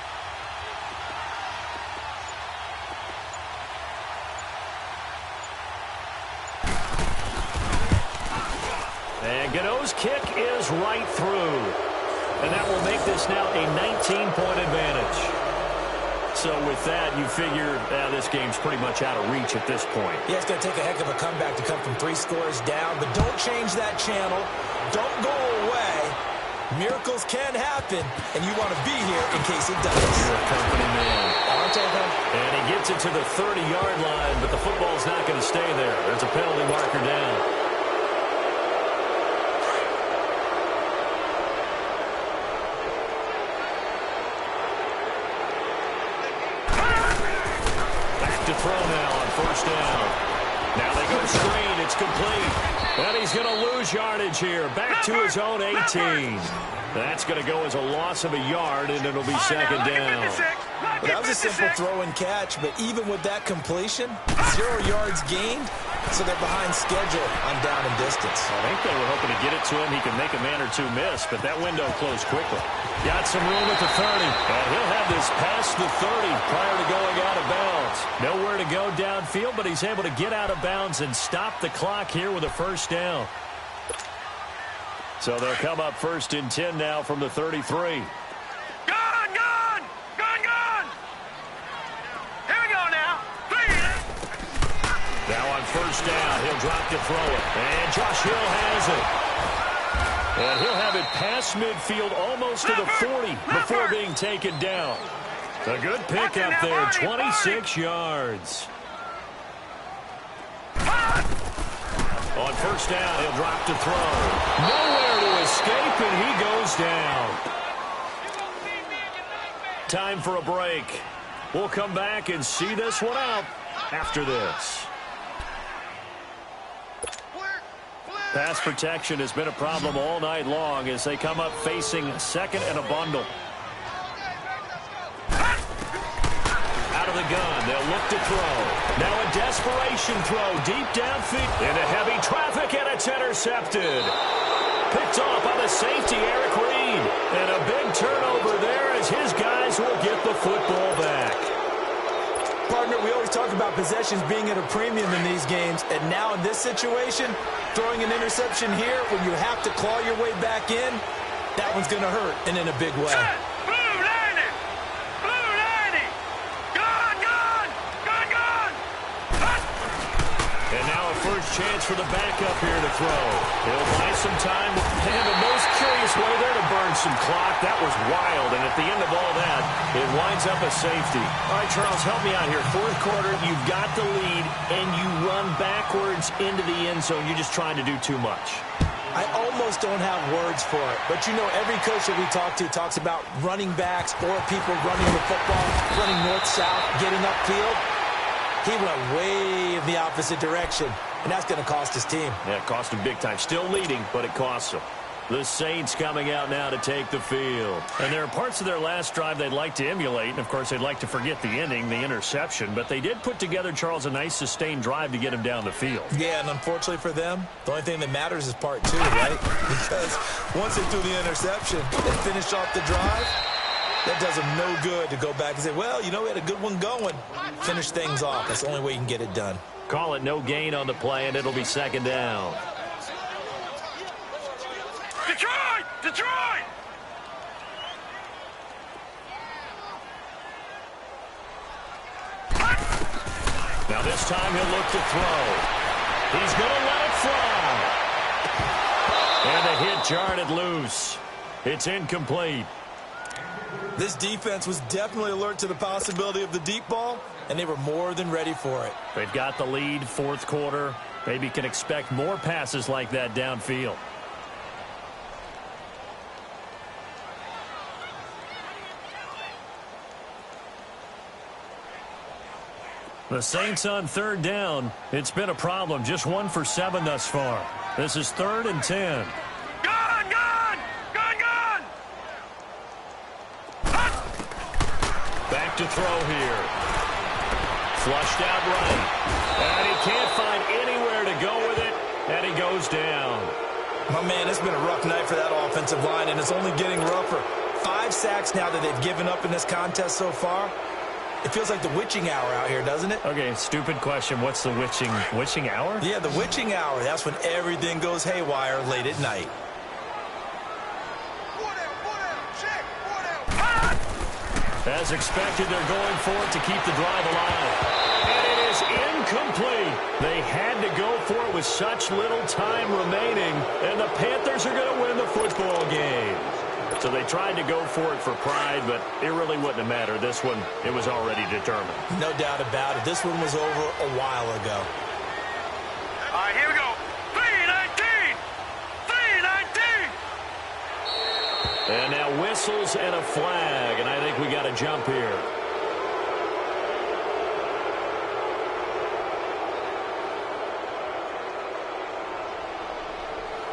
And Gano's kick is right through. And that will make this now a 19-point advantage. So with that, you figure this game's pretty much out of reach at this point. Yeah, it's going to take a heck of a comeback to come from 3 scores down, but don't change that channel. Don't go away. Miracles can happen, and you want to be here in case it does. You're a company man. Aren't I, though? And he gets it to the 30-yard line, but the football's not going to stay there. There's a penalty marker down. Throw now on 1st down. Now they go screen. It's complete. But he's going to lose yardage here. Back to his own 18. That's going to go as a loss of a yard, and it'll be 2nd down. Well, that was a simple throw and catch, but even with that completion, 0 yards gained, so they're behind schedule on down and distance. I think they were hoping to get it to him. He could make a man or two miss, but that window closed quickly. Got some room at the 30, and he'll have this past the 30 prior to going out of bounds. Nowhere to go downfield, but he's able to get out of bounds and stop the clock here with a 1st down. So they'll come up 1st and 10 now from the 33. Gone! Here we go now. 3. Now on 1st down, he'll drop to throw it. And Josh Hill has it. And he'll have it past midfield almost to the 40 before being taken down. A good pickup there, 26 yards. On 1st down, he'll drop to throw. Nowhere to escape, and he goes down. Time for a break. We'll come back and see this one out after this. Pass protection has been a problem all night long as they come up facing 2nd and a bundle. Out of the gun, they'll look to throw. Now a desperation throw deep downfield into heavy traffic, and it's intercepted. Picked off by the safety, Eric Reed. And a big turnover there as his guys will get the football back. Partner, we always talk about possessions being at a premium in these games, and now in this situation, throwing an interception here when you have to claw your way back in, that one's going to hurt, and in a big way. Blue 90! Blue 90! Gone! And now a 1st chance for the backup here to throw. He'll buy some time. And the most curious way there to burn some clock. That was wild, and at the end of all that, it winds up a safety. All right, Charles, help me out here. 4th quarter, you've got the lead, and you run backwards into the end zone. You're just trying to do too much. I almost don't have words for it, but you know every coach that we talk to talks about running backs or people running the football, running north-south, getting upfield. He went way in the opposite direction, and that's going to cost his team. Yeah, it cost him big time. Still leading, but it costs him. The Saints coming out now to take the field. And there are parts of their last drive they'd like to emulate. And, of course, they'd like to forget the ending, the interception. But they did put together, Charles, a nice sustained drive to get him down the field. Yeah, and unfortunately for them, the only thing that matters is part 2, right? Because once they threw the interception and finished off the drive, that does them no good to go back and say, well, you know, we had a good one going. Finish things off. That's the only way you can get it done. Call it no gain on the play, and it'll be 2nd down. Detroit! Detroit! Now this time he'll look to throw. He's going to let it fly. And the hit jarred loose. It's incomplete. This defense was definitely alert to the possibility of the deep ball, and they were more than ready for it. They've got the lead, 4th quarter. Maybe can expect more passes like that downfield. The Saints on third down. It's been a problem. Just 1 for 7 thus far. This is 3rd and 10. Gun! Gun! Gun! Gun! Back to throw here. Flushed out right. And he can't find anywhere to go with it. And he goes down. My man, it's been a rough night for that offensive line, and it's only getting rougher. 5 sacks now that they've given up in this contest so far. It feels like the witching hour out here, doesn't it? Okay, stupid question. What's the witching hour? Yeah, the witching hour. That's when everything goes haywire late at night. As expected, they're going for it to keep the drive alive. And it is incomplete. They had to go for it with such little time remaining, and the Panthers are going to win the football game. So they tried to go for it for pride, but it really wouldn't have mattered. This one, it was already determined. No doubt about it. This one was over a while ago. All right, here we go. 3-19! 3-19! And now whistles and a flag, and I think we got a jump here.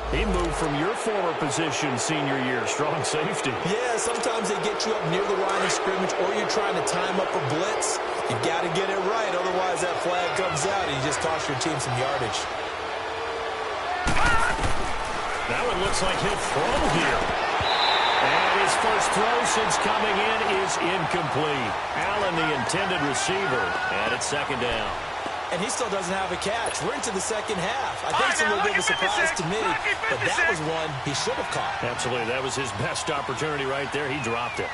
He moved from your former position senior year, strong safety. Yeah, sometimes they get you up near the line of scrimmage, or you're trying to time up a blitz. You got to get it right, otherwise that flag comes out and you just toss your team some yardage. That one looks like he'll throw here. And his first throw since coming in is incomplete. Allen, the intended receiver, and it's 2nd down. And he still doesn't have a catch. We're into the second half. I think it's a little bit of a surprise to me, but that was one he should have caught. Absolutely. That was his best opportunity right there. He dropped it.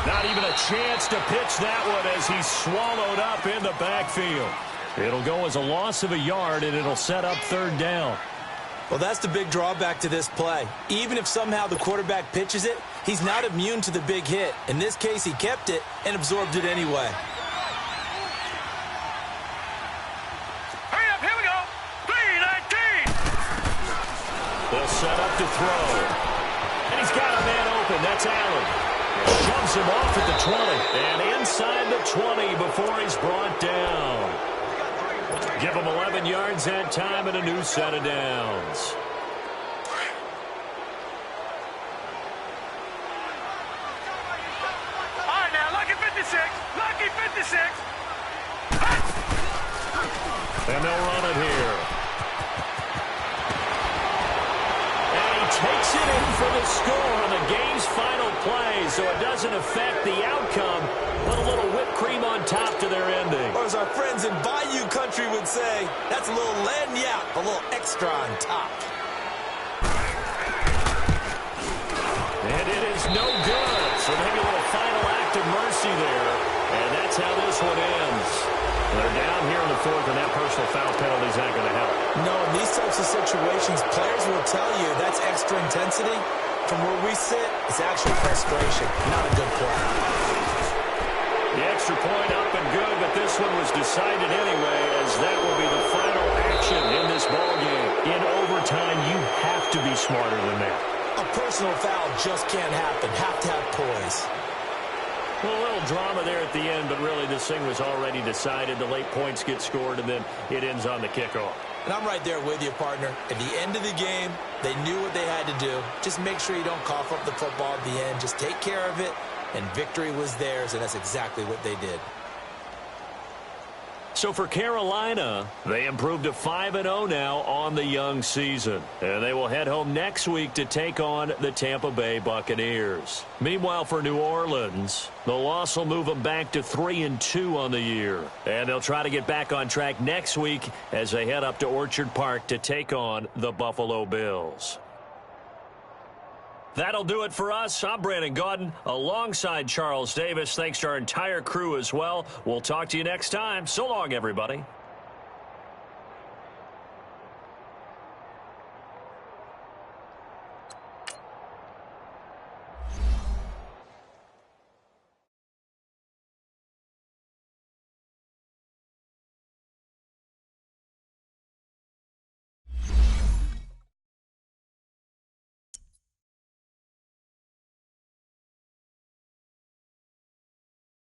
Not even a chance to pitch that one as he's swallowed up in the backfield. It'll go as a loss of a yard, and it'll set up 3rd down. Well, that's the big drawback to this play. Even if somehow the quarterback pitches it, he's not immune to the big hit. In this case, he kept it and absorbed it anyway. Hurry up, here we go. 3-19! They'll set up to throw. And he's got a man open. That's Allen. Shoves him off at the 20. And inside the 20 before he's brought down. Give him 11 yards that time and a new set of downs. All right, now, lucky 56. Lucky 56. And they'll run it here. And he takes it in for the score on the game's final play, so it doesn't affect the outcome. Put a little whipped cream on top to their ending. Or as our friends in Bayou Country would say, that's a little lagniappe, a little extra on top. And it is no good. So maybe a little final act of mercy there. And that's how this one ends. They're down here in the 4th, and that personal foul penalty is not going to help. No, in these types of situations, players will tell you that's extra intensity. From where we sit, it's actual frustration, not a good play. The extra point up and good, but this one was decided anyway, as that will be the final action in this ballgame. In overtime, you have to be smarter than that. A personal foul just can't happen. Have to have poise. Well, a little drama there at the end, but really this thing was already decided. The late points get scored, and then it ends on the kickoff. And I'm right there with you, partner. At the end of the game, they knew what they had to do. Just make sure you don't cough up the football at the end. Just take care of it. And victory was theirs, and that's exactly what they did. So for Carolina, they improved to 5-0 now on the young season. And they will head home next week to take on the Tampa Bay Buccaneers. Meanwhile, for New Orleans, the loss will move them back to 3-2 on the year. And they'll try to get back on track next week as they head up to Orchard Park to take on the Buffalo Bills. That'll do it for us. I'm Brandon Gaudin alongside Charles Davis. Thanks to our entire crew as well. We'll talk to you next time. So long, everybody.